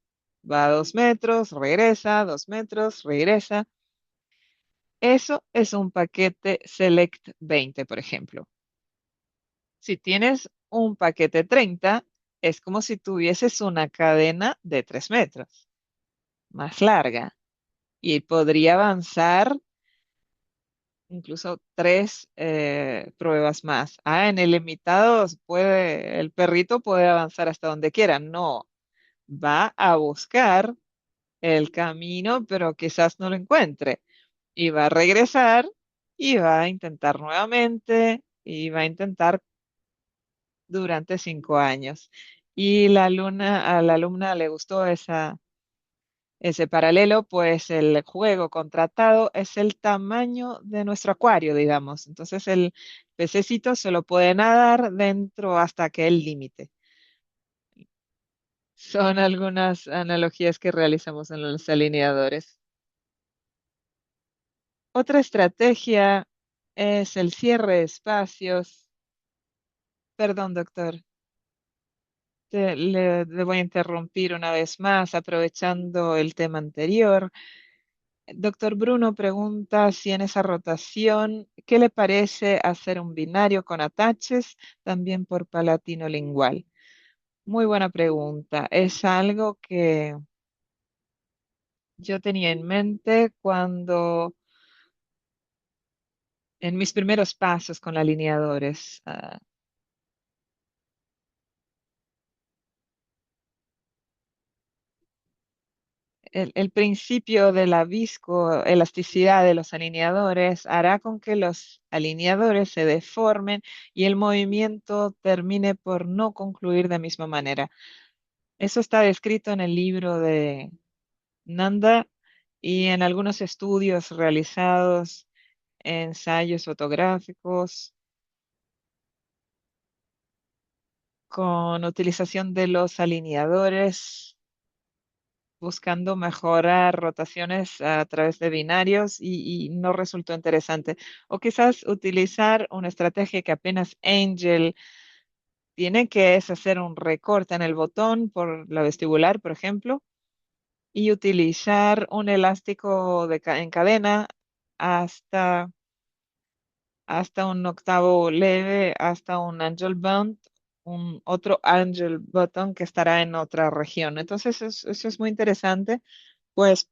Va a 2 metros, regresa, 2 metros, regresa. Eso es un paquete Select 20, por ejemplo. Si tienes un paquete 30, es como si tuvieses una cadena de 3 metros, más larga, y podría avanzar incluso tres pruebas más. En el limitado el perrito puede avanzar hasta donde quiera. No, va a buscar el camino, pero quizás no lo encuentre. Y va a regresar y va a intentar nuevamente y va a intentar durante 5 años. Y a la alumna le gustó ese paralelo, pues el juego contratado es el tamaño de nuestro acuario, digamos. Entonces el pececito solo puede nadar dentro hasta que el límite. Son algunas analogías que realizamos en los alineadores. Otra estrategia es el cierre de espacios. Perdón, doctor. Le voy a interrumpir una vez más, aprovechando el tema anterior. Doctor Bruno pregunta si en esa rotación, ¿qué le parece hacer un binario con ataches también por palatino lingual? Muy buena pregunta. Es algo que yo tenía en mente cuando en mis primeros pasos con alineadores. el principio de la viscoelasticidad de los alineadores hará con que los alineadores se deformen y el movimiento termine por no concluir de misma manera. Eso está descrito en el libro de Nanda y en algunos estudios realizados, ensayos fotográficos con utilización de los alineadores, buscando mejorar rotaciones a través de binarios y no resultó interesante. O quizás utilizar una estrategia que apenas Angel tiene, que es hacer un recorte en el botón por la vestibular, por ejemplo, y utilizar un elástico en cadena hasta, hasta un octavo leve, hasta un angel bump, un otro angel button que estará en otra región. Entonces, eso es muy interesante, pues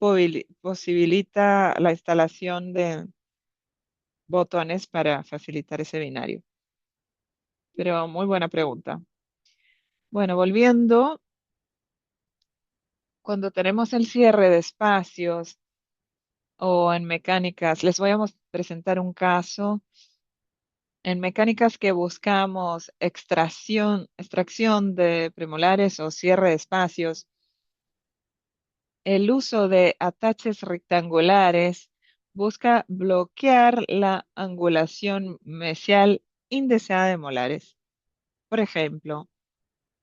posibilita la instalación de botones para facilitar ese binario. Pero muy buena pregunta. Bueno, volviendo, cuando tenemos el cierre de espacios o en mecánicas, les voy a presentar un caso. En mecánicas que buscamos extracción de premolares o cierre de espacios, el uso de ataches rectangulares busca bloquear la angulación mesial indeseada de molares. Por ejemplo,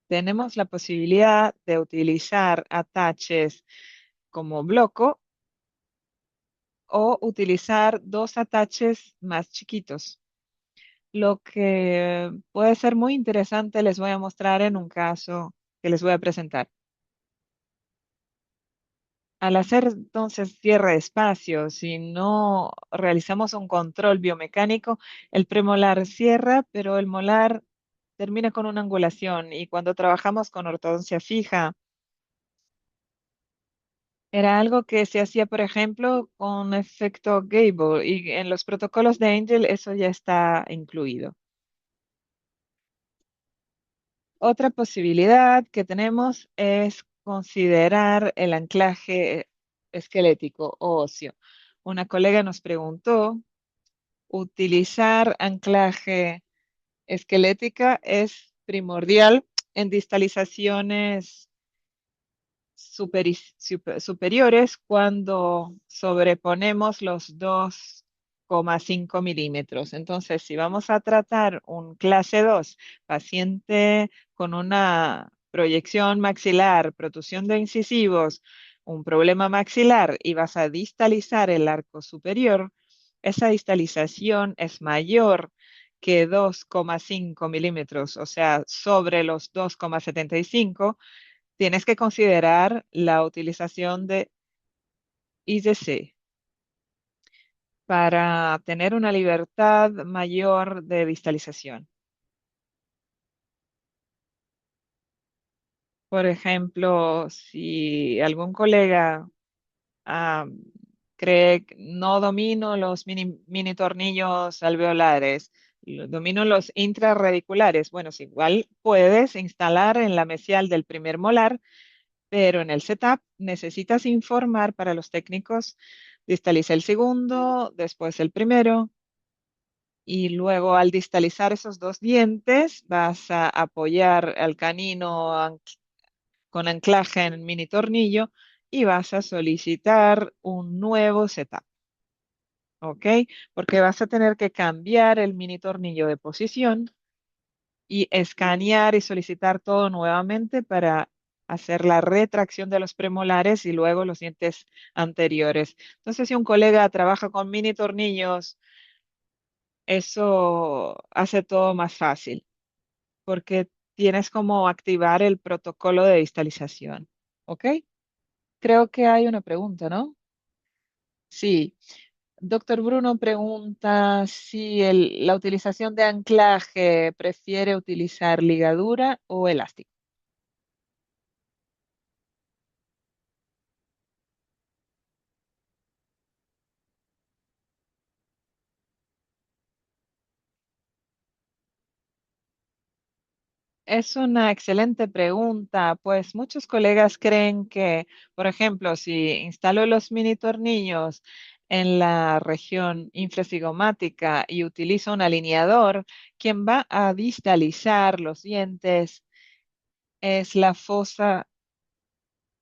tenemos la posibilidad de utilizar ataches como bloco o utilizar dos ataches más chiquitos. Lo que puede ser muy interesante les voy a mostrar en un caso que les voy a presentar. Al hacer entonces cierre de espacio, si no realizamos un control biomecánico, el premolar cierra, pero el molar termina con una angulación. Y cuando trabajamos con ortodoncia fija, era algo que se hacía, por ejemplo, con efecto Gable, y en los protocolos de Angel eso ya está incluido. Otra posibilidad que tenemos es considerar el anclaje esquelético o óseo. Una colega nos preguntó, ¿utilizar anclaje esquelética es primordial en distalizaciones superiores cuando sobreponemos los 2,5 milímetros? Entonces, si vamos a tratar un clase 2 paciente con una proyección maxilar, protrusión de incisivos, un problema maxilar y vas a distalizar el arco superior, esa distalización es mayor que 2,5 milímetros, o sea, sobre los 2,75, tienes que considerar la utilización de IDC para tener una libertad mayor de distalización. Por ejemplo, si algún colega ah, cree que no domino los mini tornillos alveolares, domino los intrarradiculares, bueno, si igual puedes instalar en la mesial del primer molar, pero en el setup necesitas informar para los técnicos, distaliza el segundo, después el primero, y luego al distalizar esos dos dientes vas a apoyar al canino con anclaje en mini tornillo y vas a solicitar un nuevo setup, ¿ok? Porque vas a tener que cambiar el mini tornillo de posición y escanear y solicitar todo nuevamente para hacer la retracción de los premolares y luego los dientes anteriores. Entonces, si un colega trabaja con mini tornillos, eso hace todo más fácil, porque tienes como activar el protocolo de distalización. ¿Ok? Creo que hay una pregunta, ¿no? Sí. Doctor Bruno pregunta si la utilización de anclaje prefiere utilizar ligadura o elástico. Es una excelente pregunta, pues muchos colegas creen que, por ejemplo, si instalo los mini tornillos en la región infrasigomática y utilizo un alineador, quien va a distalizar los dientes es la fosa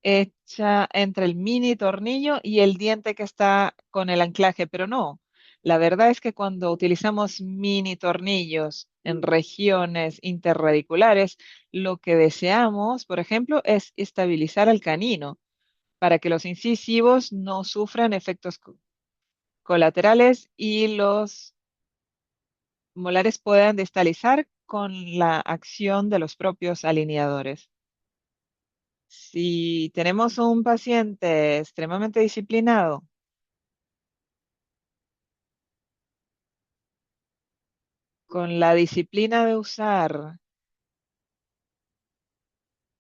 hecha entre el mini tornillo y el diente que está con el anclaje, pero no. La verdad es que cuando utilizamos mini tornillos en regiones interradiculares, lo que deseamos, por ejemplo, es estabilizar al canino para que los incisivos no sufran efectos colaterales y los molares puedan distalizar con la acción de los propios alineadores. Si tenemos un paciente extremadamente disciplinado, con la disciplina de usar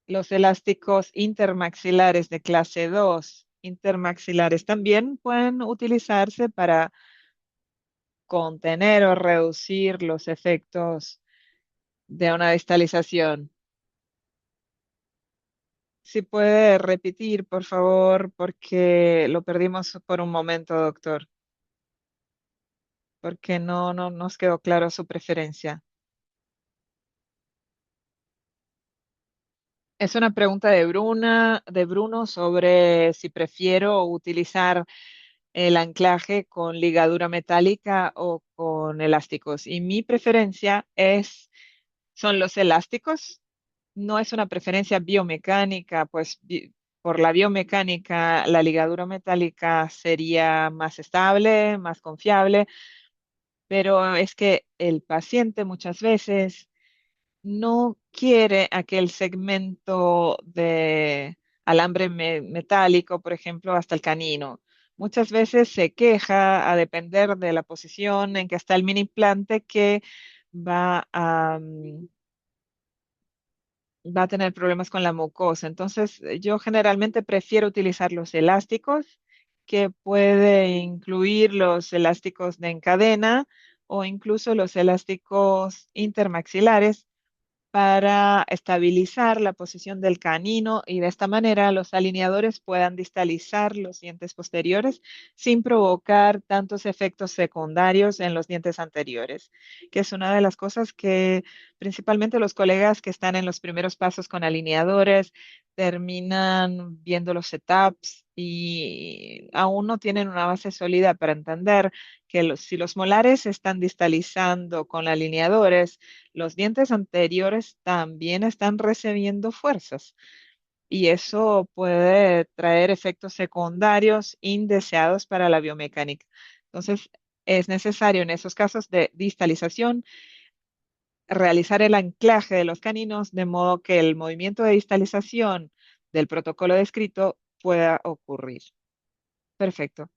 los elásticos intermaxilares de clase 2, intermaxilares también pueden utilizarse para contener o reducir los efectos de una distalización. Si puede repetir, por favor, porque lo perdimos por un momento, doctor, porque no nos quedó claro su preferencia. Es una pregunta de Bruno sobre si prefiero utilizar el anclaje con ligadura metálica o con elásticos. Y mi preferencia son los elásticos. No es una preferencia biomecánica, pues por la biomecánica la ligadura metálica sería más estable, más confiable, pero es que el paciente muchas veces no quiere aquel segmento de alambre metálico, por ejemplo, hasta el canino. Muchas veces se queja a depender de la posición en que está el mini implante que va a, va a tener problemas con la mucosa. Entonces, yo generalmente prefiero utilizar los elásticos, que puede incluir los elásticos de encadena o incluso los elásticos intermaxilares para estabilizar la posición del canino y de esta manera los alineadores puedan distalizar los dientes posteriores sin provocar tantos efectos secundarios en los dientes anteriores, que es una de las cosas que principalmente los colegas que están en los primeros pasos con alineadores terminan viendo los setups y aún no tienen una base sólida para entender que si los molares están distalizando con alineadores, los dientes anteriores también están recibiendo fuerzas y eso puede traer efectos secundarios indeseados para la biomecánica. Entonces, es necesario en esos casos de distalización realizar el anclaje de los caninos de modo que el movimiento de distalización del protocolo descrito pueda ocurrir. Perfecto.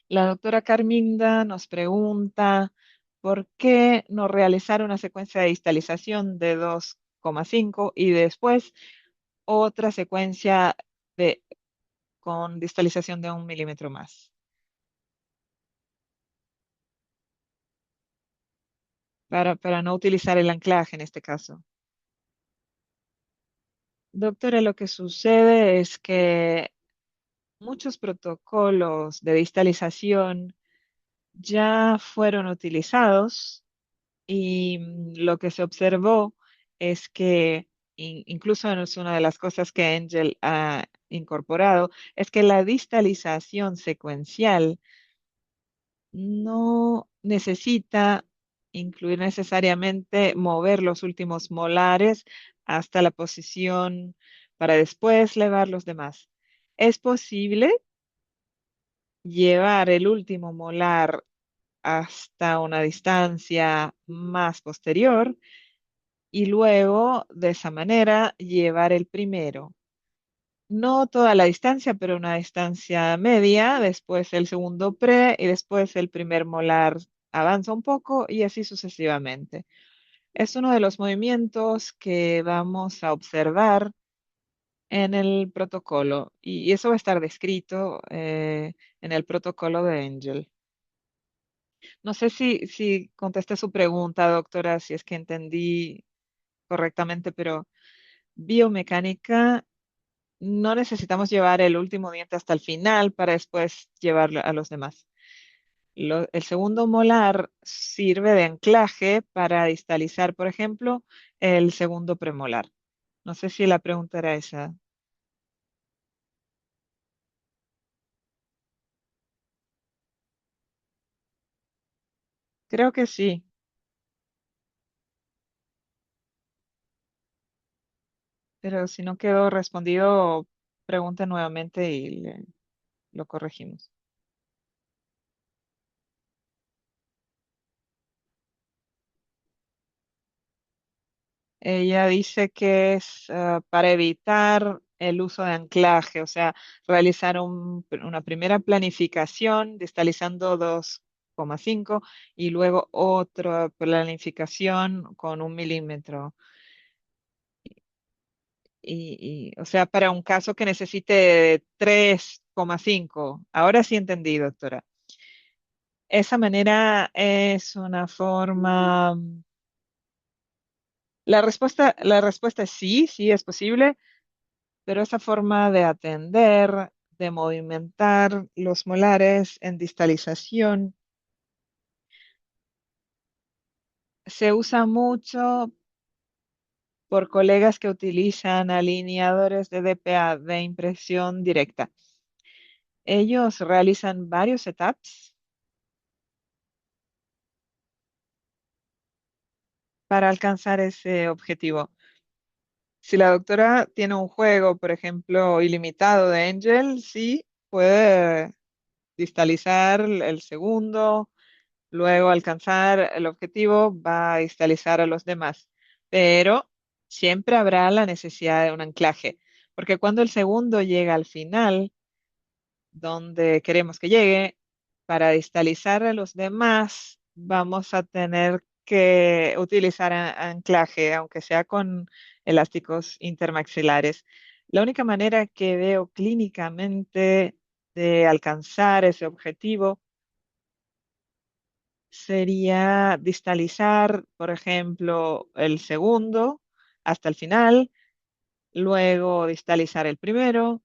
La doctora Carminda nos pregunta por qué no realizar una secuencia de distalización de 2,5 y después otra secuencia de, con distalización de 1 milímetro más, para no utilizar el anclaje en este caso. Doctora, lo que sucede es que muchos protocolos de distalización ya fueron utilizados y lo que se observó es que incluso es una de las cosas que Angel ha incorporado, es que la distalización secuencial no necesita incluir necesariamente mover los últimos molares hasta la posición para después elevar los demás. Es posible llevar el último molar hasta una distancia más posterior y luego de esa manera llevar el primero. No toda la distancia, pero una distancia media, después el segundo pre y después el primer molar avanza un poco y así sucesivamente. Es uno de los movimientos que vamos a observar en el protocolo y eso va a estar descrito en el protocolo de Angel. No sé si contesté su pregunta, doctora, si es que entendí. correctamente, pero biomecánica no necesitamos llevar el último diente hasta el final para después llevarlo a los demás. El segundo molar sirve de anclaje para distalizar, por ejemplo, el segundo premolar. No sé si la pregunta era esa. Creo que sí, pero si no quedó respondido, pregunta nuevamente y lo corregimos. Ella dice que es para evitar el uso de anclaje, o sea, realizar una primera planificación distalizando 2,5 y luego otra planificación con 1 milímetro. O sea, para un caso que necesite 3,5. Ahora sí entendí, doctora. Esa manera es una forma. La respuesta es sí, sí es posible, pero esa forma de atender, de movimentar los molares en distalización, se usa mucho por colegas que utilizan alineadores de DPA, de impresión directa. Ellos realizan varios setups para alcanzar ese objetivo. Si la doctora tiene un juego, por ejemplo, ilimitado de Angel, sí puede distalizar el segundo, luego alcanzar el objetivo, va a distalizar a los demás. Pero siempre habrá la necesidad de un anclaje, porque cuando el segundo llega al final, donde queremos que llegue, para distalizar a los demás, vamos a tener que utilizar anclaje, aunque sea con elásticos intermaxilares. La única manera que veo clínicamente de alcanzar ese objetivo sería distalizar, por ejemplo, el segundo hasta el final, luego distalizar el primero,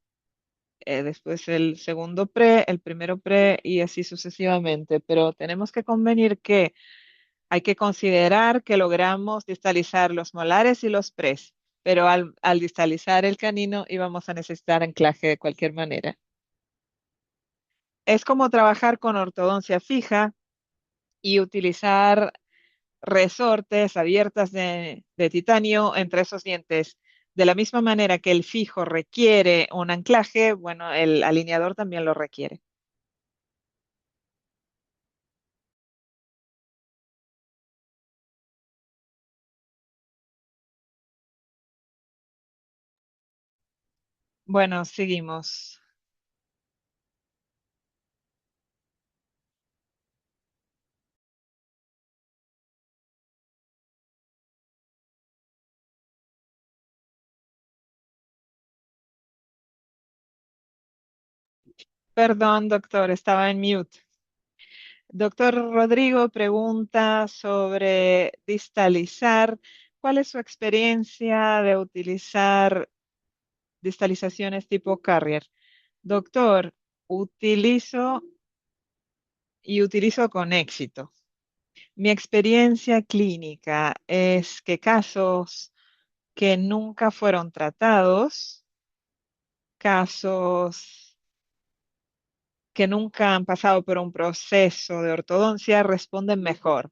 después el segundo pre, el primero pre y así sucesivamente. Pero tenemos que convenir que hay que considerar que logramos distalizar los molares y los pres, pero al distalizar el canino íbamos a necesitar anclaje de cualquier manera. Es como trabajar con ortodoncia fija y utilizar resortes abiertas de titanio entre esos dientes. De la misma manera que el fijo requiere un anclaje, bueno, el alineador también lo requiere. Bueno, seguimos. Perdón, doctor, estaba en mute. Doctor Rodrigo pregunta sobre distalizar. ¿Cuál es su experiencia de utilizar distalizaciones tipo carrier? Doctor, utilizo y utilizo con éxito. Mi experiencia clínica es que casos que nunca fueron tratados, casos que nunca han pasado por un proceso de ortodoncia, responden mejor,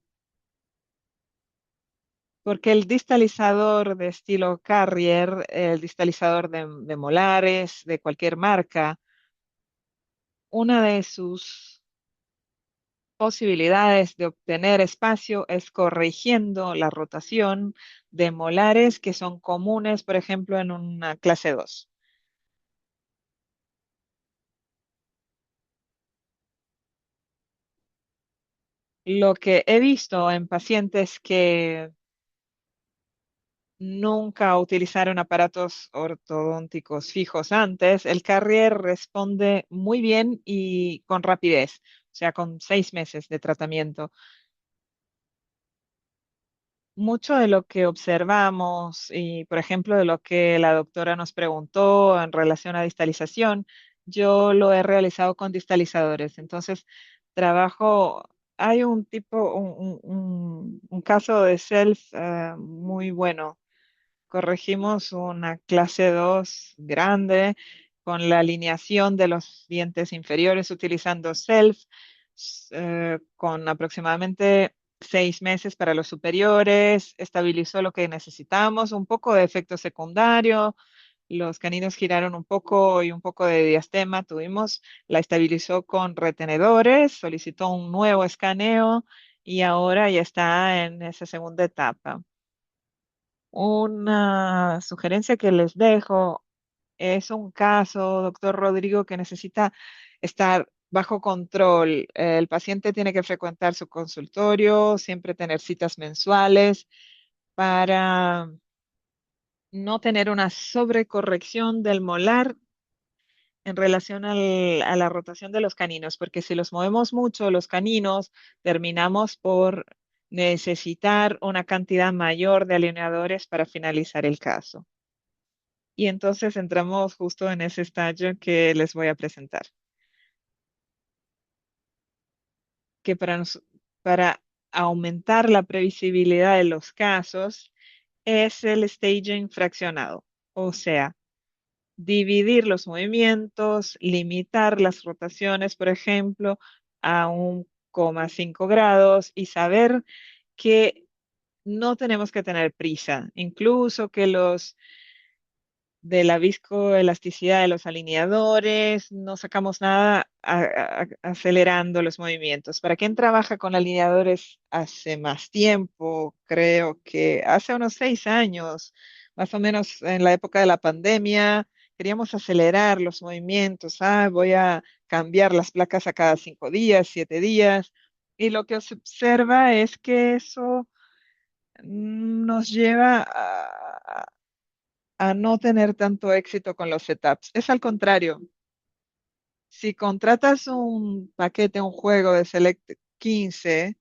porque el distalizador de estilo Carrier, el distalizador de molares, de cualquier marca, una de sus posibilidades de obtener espacio es corrigiendo la rotación de molares que son comunes, por ejemplo, en una clase 2. Lo que he visto en pacientes que nunca utilizaron aparatos ortodónticos fijos antes, el Carrier responde muy bien y con rapidez, o sea, con 6 meses de tratamiento. mucho de lo que observamos y, por ejemplo, de lo que la doctora nos preguntó en relación a distalización, yo lo he realizado con distalizadores. Entonces, trabajo, hay un tipo, un caso de self muy bueno. Corregimos una clase 2 grande con la alineación de los dientes inferiores utilizando SELF, con aproximadamente 6 meses para los superiores, estabilizó lo que necesitamos, un poco de efecto secundario, los caninos giraron un poco y un poco de diastema tuvimos, la estabilizó con retenedores, solicitó un nuevo escaneo y ahora ya está en esa segunda etapa. Una sugerencia que les dejo es un caso, doctor Rodrigo, que necesita estar bajo control. El paciente tiene que frecuentar su consultorio, siempre tener citas mensuales para no tener una sobrecorrección del molar en relación a la rotación de los caninos, porque si los movemos mucho, los caninos, terminamos por necesitar una cantidad mayor de alineadores para finalizar el caso. Y entonces entramos justo en ese estadio que les voy a presentar, que para aumentar la previsibilidad de los casos es el staging fraccionado, o sea, dividir los movimientos, limitar las rotaciones, por ejemplo, a 1,5 grados y saber que no tenemos que tener prisa, incluso que los de la viscoelasticidad de los alineadores, no sacamos nada acelerando los movimientos. Para quien trabaja con alineadores hace más tiempo, creo que hace unos 6 años, más o menos en la época de la pandemia, queríamos acelerar los movimientos. Voy a cambiar las placas a cada 5 días, 7 días. Y lo que se observa es que eso nos lleva a no tener tanto éxito con los setups. Es al contrario. Si contratas un paquete, un juego de Select 15,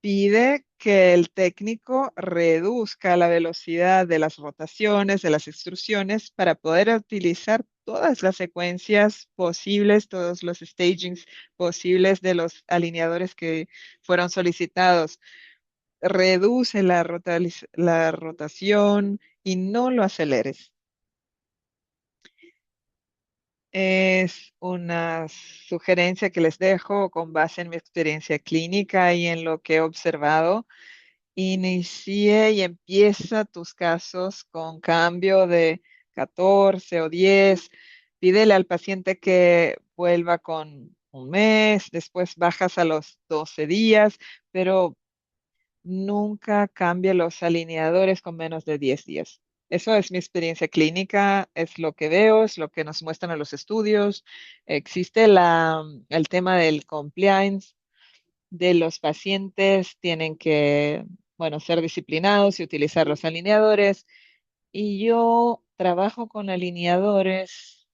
pide que el técnico reduzca la velocidad de las rotaciones, de las extrusiones, para poder utilizar todas las secuencias posibles, todos los stagings posibles de los alineadores que fueron solicitados. Reduce la rotación y no lo aceleres. Es una sugerencia que les dejo con base en mi experiencia clínica y en lo que he observado. Inicie y empieza tus casos con cambio de 14 o 10. Pídele al paciente que vuelva con un mes, después bajas a los 12 días, pero nunca cambie los alineadores con menos de 10 días. Eso es mi experiencia clínica, es lo que veo, es lo que nos muestran en los estudios. Existe el tema del compliance de los pacientes, tienen que, bueno, ser disciplinados y utilizar los alineadores. Y yo trabajo con alineadores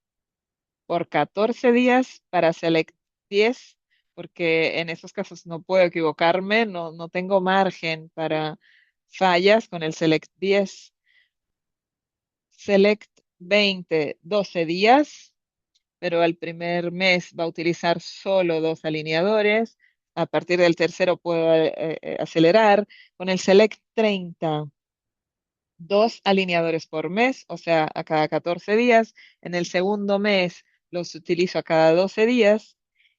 por 14 días para Select 10, porque en esos casos no puedo equivocarme, no tengo margen para fallas con el Select 10. Select 20, 12 días, pero al primer mes va a utilizar solo dos alineadores. A partir del tercero puedo acelerar. Con el Select 30, dos alineadores por mes, o sea, a cada 14 días. En el segundo mes los utilizo a cada 12 días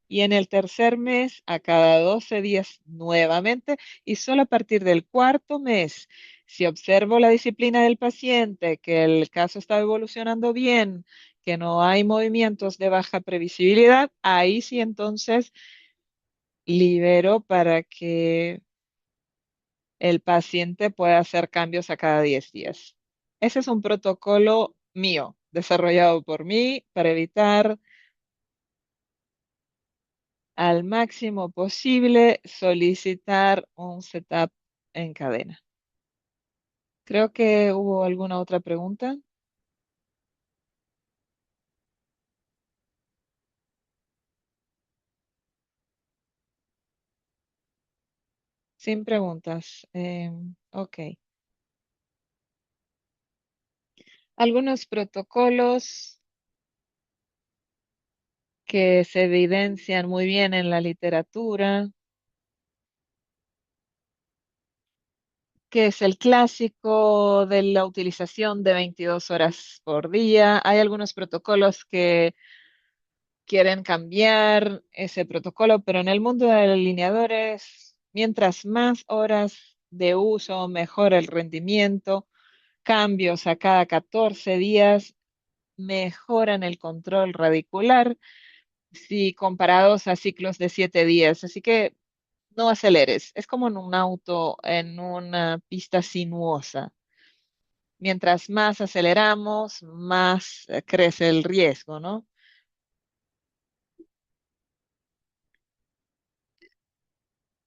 y en el tercer mes a cada 12 días nuevamente y solo a partir del cuarto mes, si observo la disciplina del paciente, que el caso está evolucionando bien, que no hay movimientos de baja previsibilidad, ahí sí entonces libero para que el paciente puede hacer cambios a cada 10 días. Ese es un protocolo mío, desarrollado por mí para evitar al máximo posible solicitar un setup en cadena. Creo que hubo alguna otra pregunta. Sin preguntas. Ok. Algunos protocolos que se evidencian muy bien en la literatura, que es el clásico de la utilización de 22 horas por día. Hay algunos protocolos que quieren cambiar ese protocolo, pero en el mundo de los alineadores, mientras más horas de uso, mejor el rendimiento. Cambios a cada 14 días mejoran el control radicular si comparados a ciclos de 7 días. Así que no aceleres. Es como en un auto en una pista sinuosa. Mientras más aceleramos, más crece el riesgo, ¿no?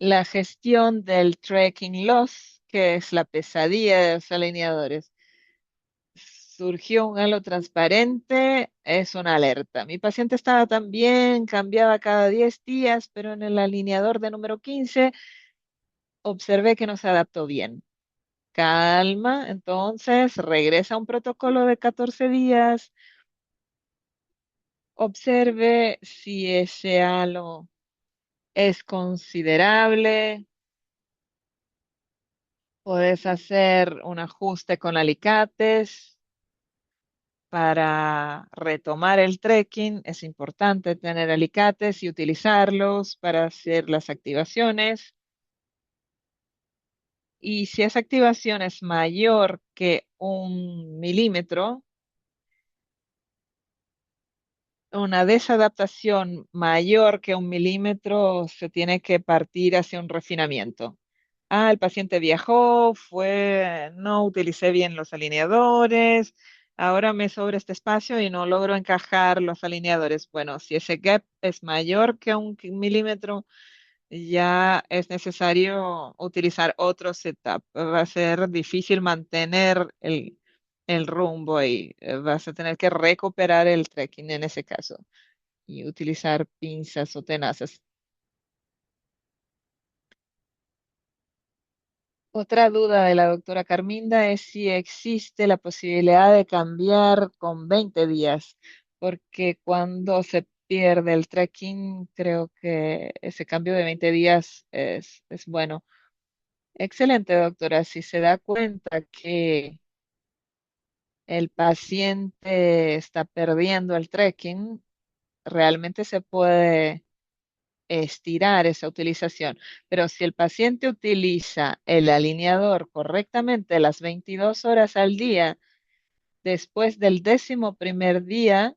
La gestión del trekking loss, que es la pesadilla de los alineadores. Surgió un halo transparente, es una alerta. Mi paciente estaba tan bien, cambiaba cada 10 días, pero en el alineador de número 15 observé que no se adaptó bien. Calma, entonces regresa a un protocolo de 14 días, observe si ese halo es considerable, puedes hacer un ajuste con alicates para retomar el trekking. Es importante tener alicates y utilizarlos para hacer las activaciones. Y si esa activación es mayor que 1 milímetro, una desadaptación mayor que 1 milímetro se tiene que partir hacia un refinamiento. Ah, el paciente viajó, no utilicé bien los alineadores, ahora me sobra este espacio y no logro encajar los alineadores. Bueno, si ese gap es mayor que 1 milímetro, ya es necesario utilizar otro setup. Va a ser difícil mantener el rumbo y vas a tener que recuperar el trekking en ese caso y utilizar pinzas o tenazas. Otra duda de la doctora Carminda es si existe la posibilidad de cambiar con 20 días, porque cuando se pierde el trekking, creo que ese cambio de 20 días es bueno. Excelente, doctora. Si se da cuenta que el paciente está perdiendo el trekking, realmente se puede estirar esa utilización. Pero si el paciente utiliza el alineador correctamente las 22 horas al día, después del 11.º día,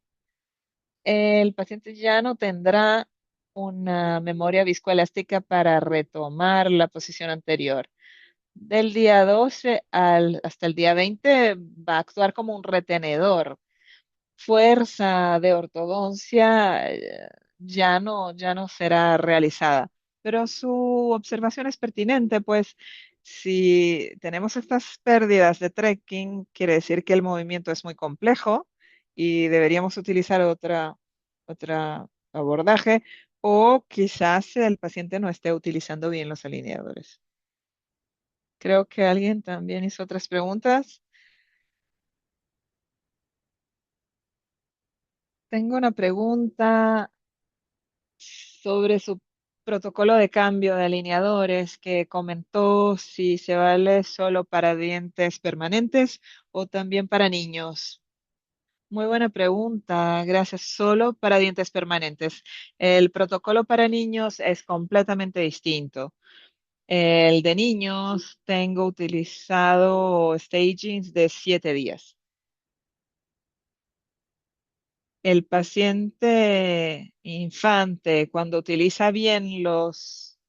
el paciente ya no tendrá una memoria viscoelástica para retomar la posición anterior. Del día 12 hasta el día 20 va a actuar como un retenedor. Fuerza de ortodoncia ya no será realizada. Pero su observación es pertinente, pues si tenemos estas pérdidas de trekking, quiere decir que el movimiento es muy complejo y deberíamos utilizar otra abordaje, o quizás el paciente no esté utilizando bien los alineadores. Creo que alguien también hizo otras preguntas. Tengo una pregunta sobre su protocolo de cambio de alineadores que comentó si se vale solo para dientes permanentes o también para niños. Muy buena pregunta, gracias. Solo para dientes permanentes. El protocolo para niños es completamente distinto. El de niños tengo utilizado stagings de 7 días. El paciente infante, cuando utiliza bien los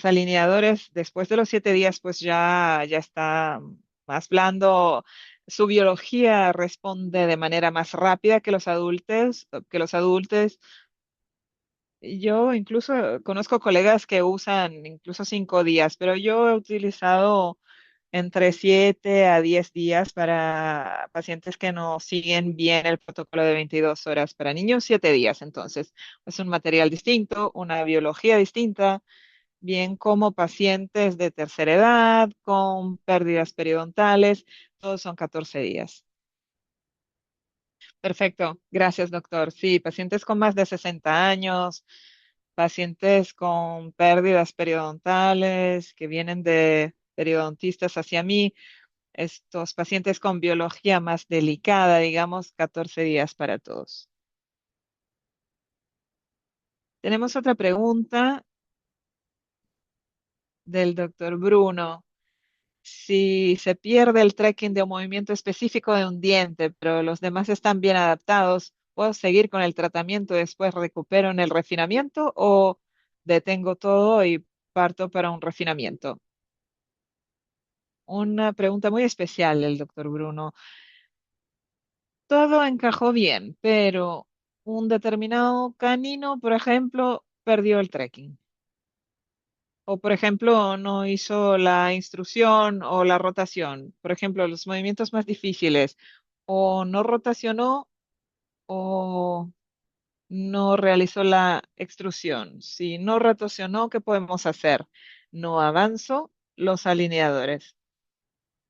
alineadores, después de los 7 días, pues ya está más blando. Su biología responde de manera más rápida que los adultos. Yo incluso conozco colegas que usan incluso 5 días, pero yo he utilizado entre 7 a 10 días para pacientes que no siguen bien el protocolo de 22 horas. Para niños, 7 días. Entonces, es un material distinto, una biología distinta bien como pacientes de tercera edad, con pérdidas periodontales, todos son 14 días. Perfecto, gracias, doctor. Sí, pacientes con más de 60 años, pacientes con pérdidas periodontales que vienen de periodontistas hacia mí, estos pacientes con biología más delicada, digamos, 14 días para todos. Tenemos otra pregunta del doctor Bruno. Si se pierde el tracking de un movimiento específico de un diente, pero los demás están bien adaptados, ¿puedo seguir con el tratamiento y después recupero en el refinamiento o detengo todo y parto para un refinamiento? Una pregunta muy especial del doctor Bruno. Todo encajó bien, pero un determinado canino, por ejemplo, perdió el tracking. O, por ejemplo, no hizo la instrucción o la rotación. Por ejemplo, los movimientos más difíciles. O no rotacionó o no realizó la extrusión. Si no rotacionó, ¿qué podemos hacer? No avanzo los alineadores.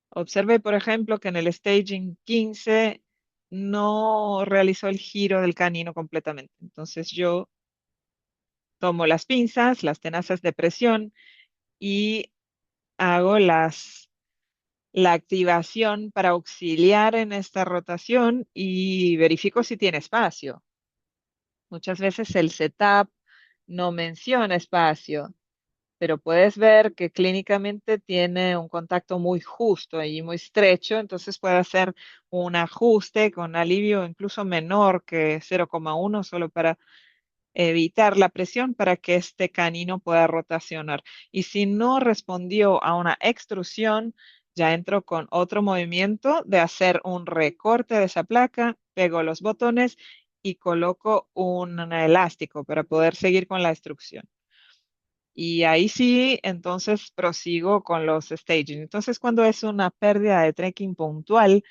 Observe, por ejemplo, que en el staging 15 no realizó el giro del canino completamente. Entonces yo tomo las pinzas, las tenazas de presión y hago la activación para auxiliar en esta rotación y verifico si tiene espacio. Muchas veces el setup no menciona espacio, pero puedes ver que clínicamente tiene un contacto muy justo y muy estrecho, entonces puede hacer un ajuste con alivio incluso menor que 0,1 solo para evitar la presión para que este canino pueda rotacionar. Y si no respondió a una extrusión, ya entro con otro movimiento de hacer un recorte de esa placa, pego los botones y coloco un elástico para poder seguir con la extrusión. Y ahí sí, entonces prosigo con los staging. Entonces, cuando es una pérdida de trekking puntual,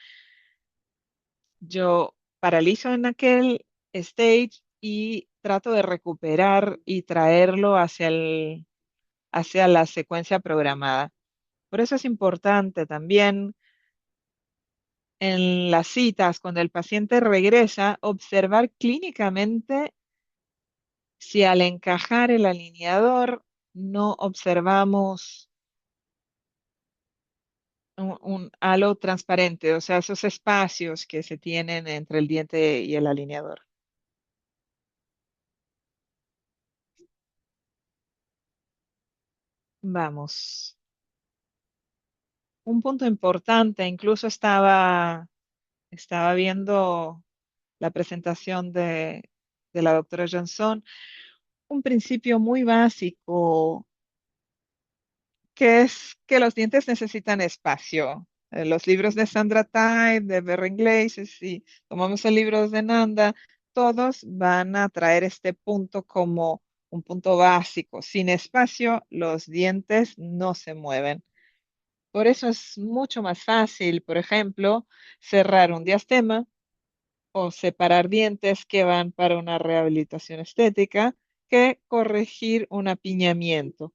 yo paralizo en aquel stage y trato de recuperar y traerlo hacia la secuencia programada. Por eso es importante también en las citas, cuando el paciente regresa, observar clínicamente si al encajar el alineador no observamos un halo transparente, o sea, esos espacios que se tienen entre el diente y el alineador. Vamos. Un punto importante, incluso estaba viendo la presentación de la doctora Johnson, un principio muy básico, que es que los dientes necesitan espacio. Los libros de Sandra Tide, de Berringlaise, si tomamos el libro de Nanda, todos van a traer este punto como un punto básico. Sin espacio, los dientes no se mueven. Por eso es mucho más fácil, por ejemplo, cerrar un diastema o separar dientes que van para una rehabilitación estética que corregir un apiñamiento.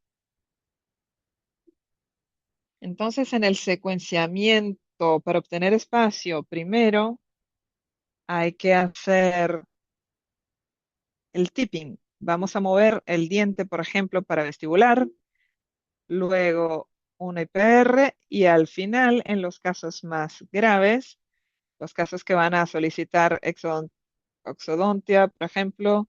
Entonces, en el secuenciamiento para obtener espacio, primero hay que hacer el tipping. Vamos a mover el diente, por ejemplo, para vestibular, luego una IPR y al final, en los casos más graves, los casos que van a solicitar exodontia, por ejemplo,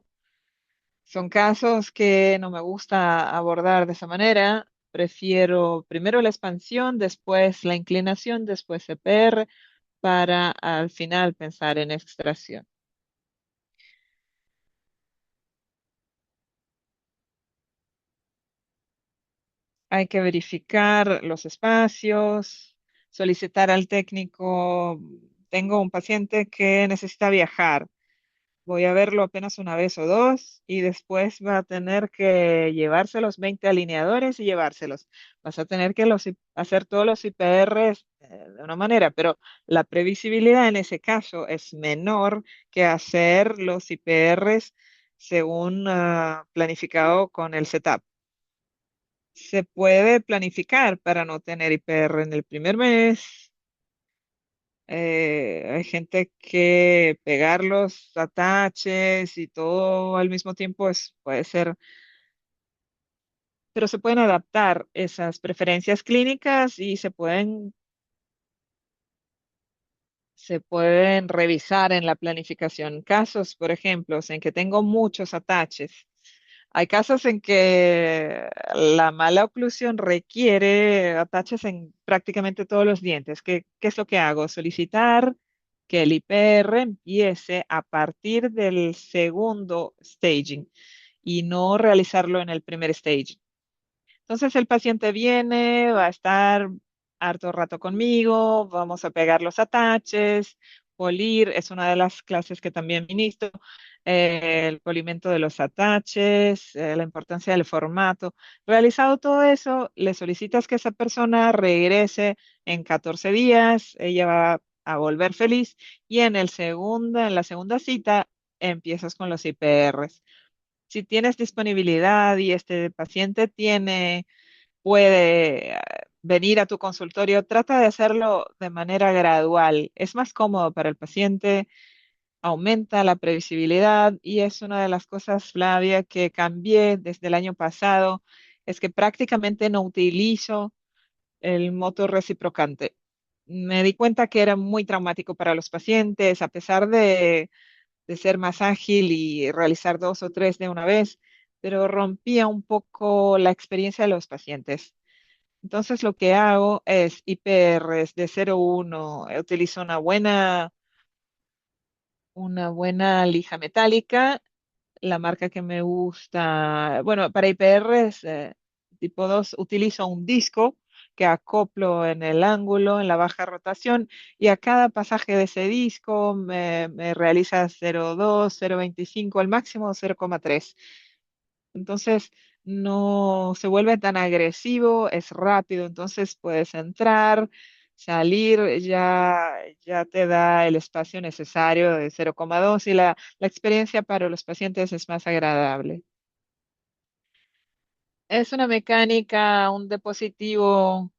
son casos que no me gusta abordar de esa manera. Prefiero primero la expansión, después la inclinación, después CPR, para al final pensar en extracción. Hay que verificar los espacios, solicitar al técnico. Tengo un paciente que necesita viajar. Voy a verlo apenas una vez o dos y después va a tener que llevarse los 20 alineadores y llevárselos. Vas a tener que hacer todos los IPRs de una manera, pero la previsibilidad en ese caso es menor que hacer los IPRs según planificado con el setup. se puede planificar para no tener IPR en el primer mes. Hay gente que pegar los ataches y todo al mismo tiempo puede ser, pero se pueden adaptar esas preferencias clínicas y se pueden revisar en la planificación. Casos, por ejemplo, en que tengo muchos ataches. Hay casos en que la mala oclusión requiere ataches en prácticamente todos los dientes. ¿Qué es lo que hago? Solicitar que el IPR empiece a partir del segundo staging y no realizarlo en el primer stage. Entonces el paciente viene, va a estar harto rato conmigo, vamos a pegar los ataches, polir, es una de las clases que también ministro, el polimento de los ataches, la importancia del formato. Realizado todo eso, le solicitas que esa persona regrese en 14 días, ella va a volver feliz y en la segunda cita empiezas con los IPRs. Si tienes disponibilidad y este paciente puede venir a tu consultorio, trata de hacerlo de manera gradual. Es más cómodo para el paciente, aumenta la previsibilidad y es una de las cosas, Flavia, que cambié desde el año pasado, es que prácticamente no utilizo el motor reciprocante. Me di cuenta que era muy traumático para los pacientes, a pesar de ser más ágil y realizar dos o tres de una vez, pero rompía un poco la experiencia de los pacientes. Entonces lo que hago es IPRs de 0,1, utilizo una buena lija metálica, la marca que me gusta, bueno, para IPRs tipo 2 utilizo un disco que acoplo en el ángulo, en la baja rotación, y a cada pasaje de ese disco me realiza 0,2, 0,25, al máximo 0,3. Entonces no se vuelve tan agresivo, es rápido, entonces puedes entrar, salir, ya te da el espacio necesario de 0,2 y la experiencia para los pacientes es más agradable. Es una mecánica, un dispositivo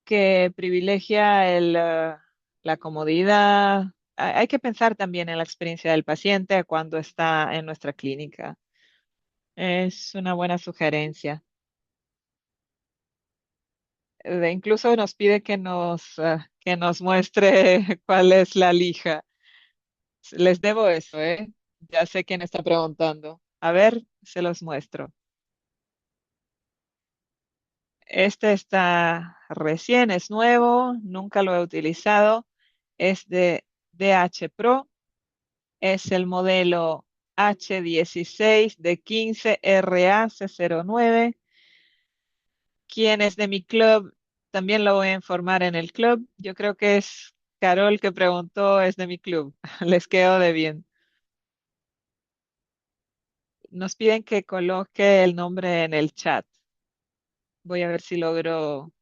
que privilegia la comodidad. Hay que pensar también en la experiencia del paciente cuando está en nuestra clínica. Es una buena sugerencia. Incluso nos pide que nos muestre cuál es la lija. Les debo eso, ¿eh? Ya sé quién está preguntando. A ver, se los muestro. Este está recién, es nuevo, nunca lo he utilizado. Es de DH Pro, es el modelo H16 de 15 RAC09. Quién es de mi club, también lo voy a informar en el club. Yo creo que es Carol que preguntó, es de mi club. Les quedo de bien. Nos piden que coloque el nombre en el chat. Voy a ver si logro,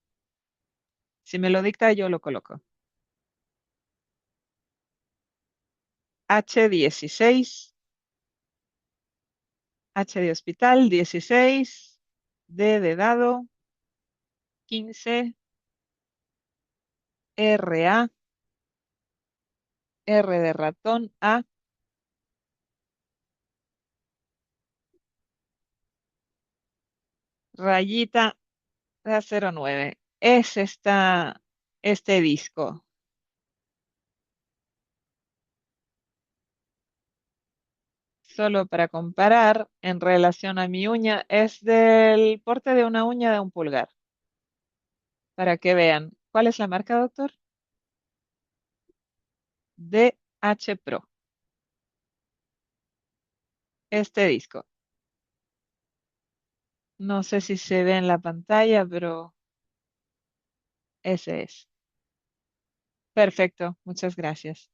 si me lo dicta, yo lo coloco. H16, H de hospital, 16, D de dado, 15, RA, R de ratón, A, rayita de 09. Es este disco. Solo para comparar en relación a mi uña, es del porte de una uña de un pulgar, para que vean. ¿Cuál es la marca, doctor? DH Pro, este disco. No sé si se ve en la pantalla, pero ese es. Perfecto, muchas gracias.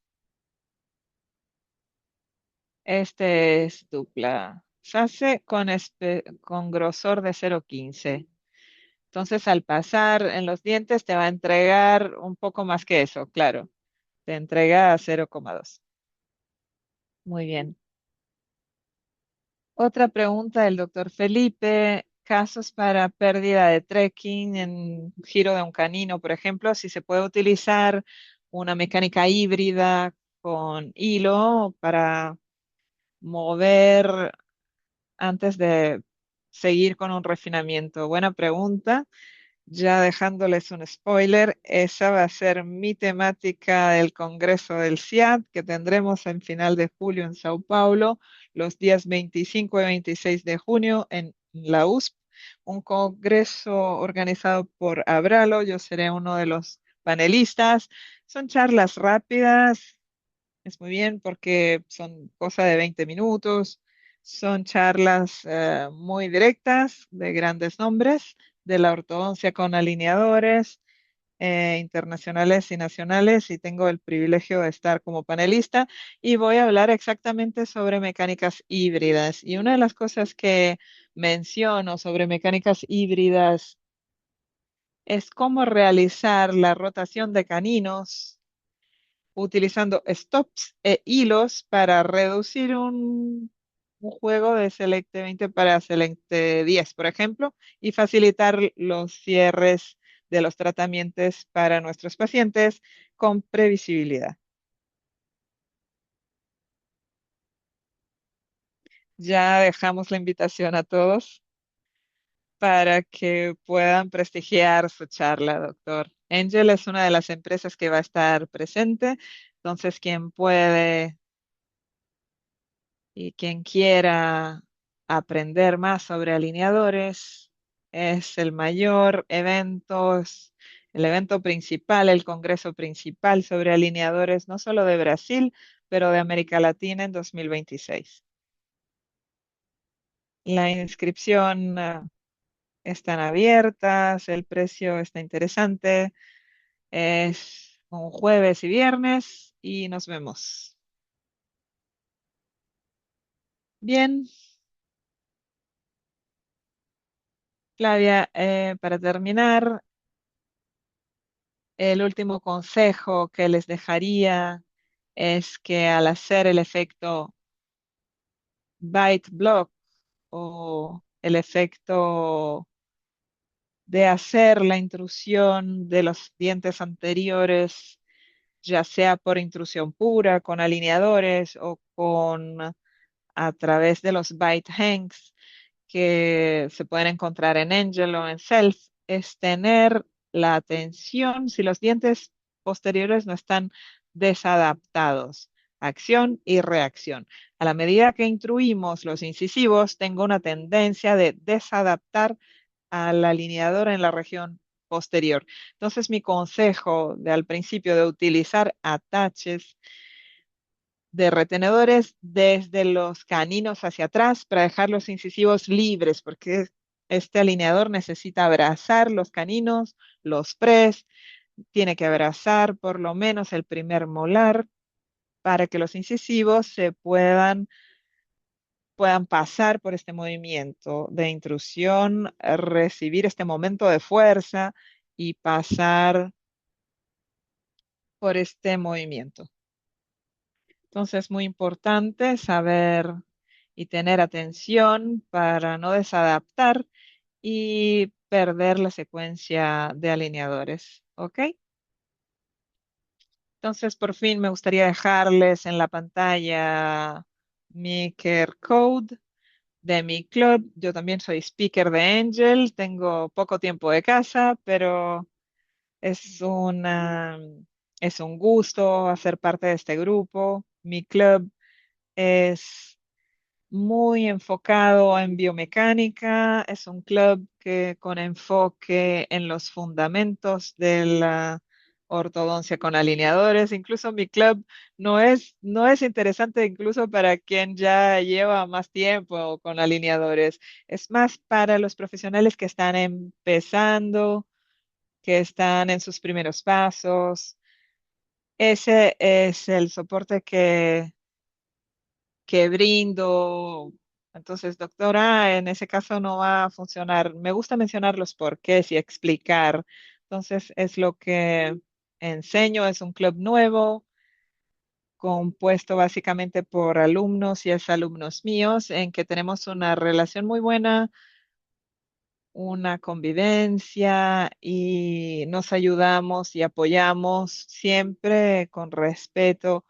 Este es dupla fase con grosor de 0,15. Entonces, al pasar en los dientes, te va a entregar un poco más que eso, claro. Te entrega 0,2. Muy bien. Otra pregunta del doctor Felipe casos para pérdida de trekking en giro de un canino, por ejemplo, si se puede utilizar una mecánica híbrida con hilo para mover antes de seguir con un refinamiento. Buena pregunta. Ya dejándoles un spoiler, esa va a ser mi temática del Congreso del CIAT que tendremos en final de julio en Sao Paulo, los días 25 y 26 de junio en la USP, un congreso organizado por Abralo. Yo seré uno de los panelistas. Son charlas rápidas, es muy bien porque son cosa de 20 minutos. Son charlas muy directas de grandes nombres de la ortodoncia con alineadores internacionales y nacionales y tengo el privilegio de estar como panelista y voy a hablar exactamente sobre mecánicas híbridas. Y una de las cosas que menciono sobre mecánicas híbridas es cómo realizar la rotación de caninos utilizando stops e hilos para reducir un juego de Selecte 20 para Selecte 10, por ejemplo, y facilitar los cierres de los tratamientos para nuestros pacientes con previsibilidad. Ya dejamos la invitación a todos para que puedan prestigiar su charla, doctor. Angel es una de las empresas que va a estar presente, entonces quien puede y quien quiera aprender más sobre alineadores, es el mayor evento, es el evento principal, el congreso principal sobre alineadores, no solo de Brasil, pero de América Latina en 2026. La inscripción están abiertas, el precio está interesante, es un jueves y viernes y nos vemos. Bien, Flavia, para terminar, el último consejo que les dejaría es que al hacer el efecto bite block o el efecto de hacer la intrusión de los dientes anteriores, ya sea por intrusión pura, con alineadores o con a través de los bite hanks, que se pueden encontrar en Angel o en Self, es tener la atención si los dientes posteriores no están desadaptados. Acción y reacción. A la medida que intruimos los incisivos, tengo una tendencia de desadaptar al alineador en la región posterior. Entonces, mi consejo de al principio de utilizar ataches de retenedores desde los caninos hacia atrás para dejar los incisivos libres, porque este alineador necesita abrazar los caninos, los pres, tiene que abrazar por lo menos el primer molar para que los incisivos puedan pasar por este movimiento de intrusión, recibir este momento de fuerza y pasar por este movimiento. Entonces es muy importante saber y tener atención para no desadaptar y perder la secuencia de alineadores. ¿Ok? Entonces, por fin me gustaría dejarles en la pantalla mi QR code de mi club. Yo también soy speaker de Angel. Tengo poco tiempo de casa, pero es es un gusto hacer parte de este grupo. Mi club es muy enfocado en biomecánica, es un club que con enfoque en los fundamentos de la ortodoncia con alineadores. Incluso mi club no es interesante incluso para quien ya lleva más tiempo con alineadores. Es más para los profesionales que están empezando, que están en sus primeros pasos. Ese es el soporte que brindo. Entonces, doctora, en ese caso no va a funcionar. Me gusta mencionar los porqués y explicar. Entonces, es lo que enseño. Es un club nuevo, compuesto básicamente por alumnos y exalumnos míos, en que tenemos una relación muy buena una convivencia y nos ayudamos y apoyamos siempre con respeto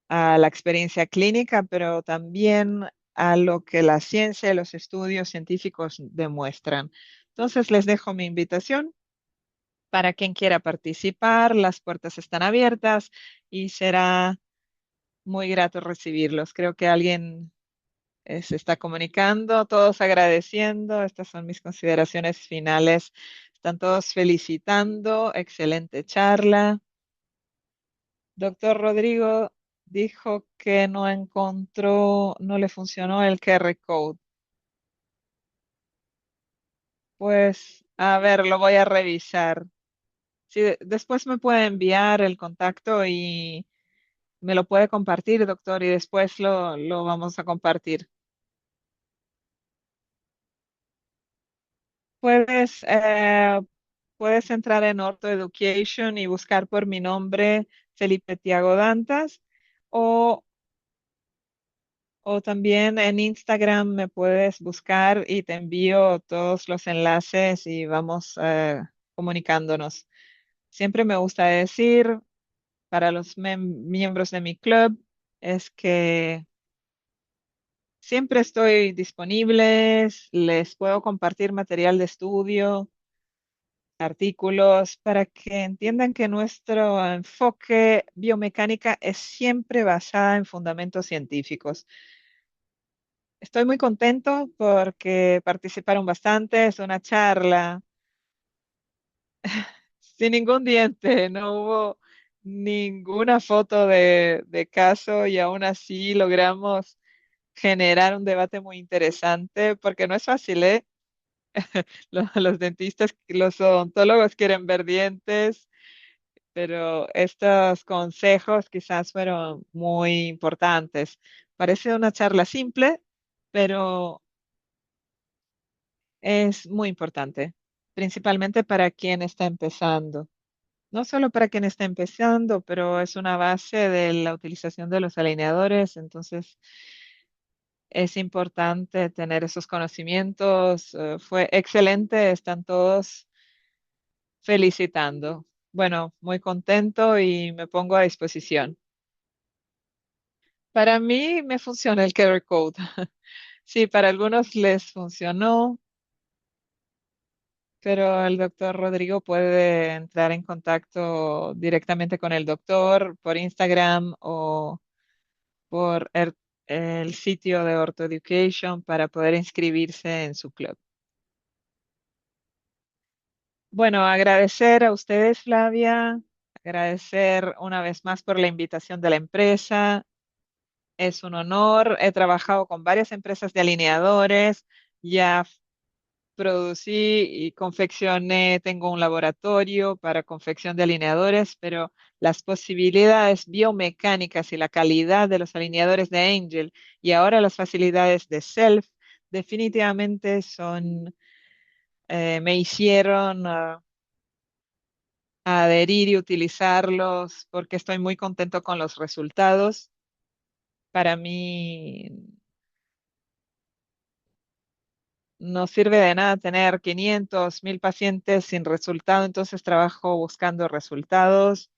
a la experiencia clínica, pero también a lo que la ciencia y los estudios científicos demuestran. Entonces, les dejo mi invitación para quien quiera participar. Las puertas están abiertas y será muy grato recibirlos. Creo que alguien se está comunicando, todos agradeciendo. Estas son mis consideraciones finales. Están todos felicitando. Excelente charla. Doctor Rodrigo dijo que no encontró, no le funcionó el QR code. Pues, a ver, lo voy a revisar. Si después me puede enviar el contacto y me lo puede compartir, doctor, y después lo vamos a compartir. Puedes, puedes entrar en Ortho Education y buscar por mi nombre, Felipe Tiago Dantas, o, o también en Instagram me puedes buscar y te envío todos los enlaces y vamos comunicándonos. Siempre me gusta decir para los miembros de mi club es que siempre estoy disponible, les puedo compartir material de estudio, artículos, para que entiendan que nuestro enfoque biomecánica es siempre basada en fundamentos científicos. Estoy muy contento porque participaron bastante, es una charla sin ningún diente, no hubo ninguna foto de caso y aún así logramos generar un debate muy interesante porque no es fácil, ¿eh? Los dentistas, los odontólogos quieren ver dientes, pero estos consejos quizás fueron muy importantes. Parece una charla simple, pero es muy importante, principalmente para quien está empezando. No solo para quien está empezando, pero es una base de la utilización de los alineadores, entonces es importante tener esos conocimientos. Fue excelente, están todos felicitando. Bueno, muy contento y me pongo a disposición. Para mí me funciona el QR code. Sí, para algunos les funcionó, pero el doctor Rodrigo puede entrar en contacto directamente con el doctor por Instagram o por el sitio de Ortho Education para poder inscribirse en su club. Bueno, agradecer a ustedes, Flavia, agradecer una vez más por la invitación de la empresa. Es un honor. He trabajado con varias empresas de alineadores, ya producí y confeccioné, tengo un laboratorio para confección de alineadores, pero las posibilidades biomecánicas y la calidad de los alineadores de Angel y ahora las facilidades de Self definitivamente son, me hicieron adherir y utilizarlos porque estoy muy contento con los resultados. Para mí no sirve de nada tener 500, 1000 pacientes sin resultado, entonces trabajo buscando resultados,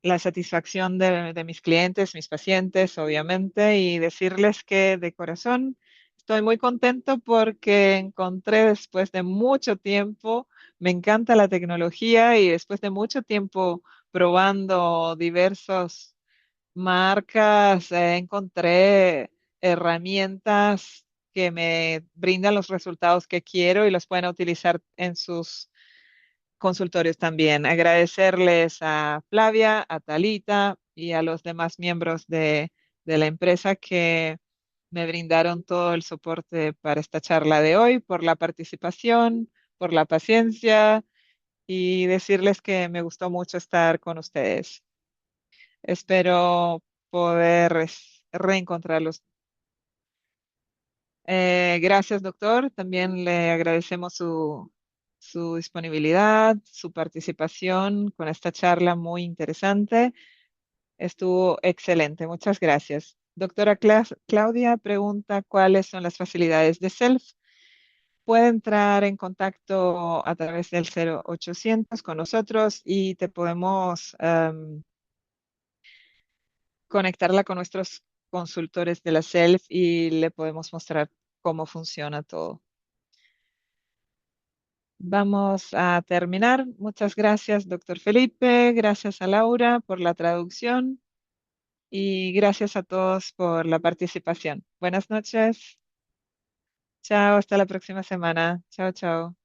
la satisfacción de mis clientes, mis pacientes, obviamente, y decirles que de corazón estoy muy contento porque encontré después de mucho tiempo, me encanta la tecnología y después de mucho tiempo probando diversos marcas, encontré herramientas que me brindan los resultados que quiero y los pueden utilizar en sus consultorios también. Agradecerles a Flavia, a Talita y a los demás miembros de la empresa que me brindaron todo el soporte para esta charla de hoy, por la participación, por la paciencia y decirles que me gustó mucho estar con ustedes. Espero poder reencontrarlos. Gracias, doctor. También le agradecemos su disponibilidad, su participación con esta charla muy interesante. Estuvo excelente. Muchas gracias. Doctora Claudia pregunta cuáles son las facilidades de SELF. puede entrar en contacto a través del 0800 con nosotros y te podemos conectarla con nuestros consultores de la SELF y le podemos mostrar cómo funciona todo. Vamos a terminar. Muchas gracias, doctor Felipe. Gracias a Laura por la traducción y gracias a todos por la participación. Buenas noches. Chao, hasta la próxima semana. Chao, chao.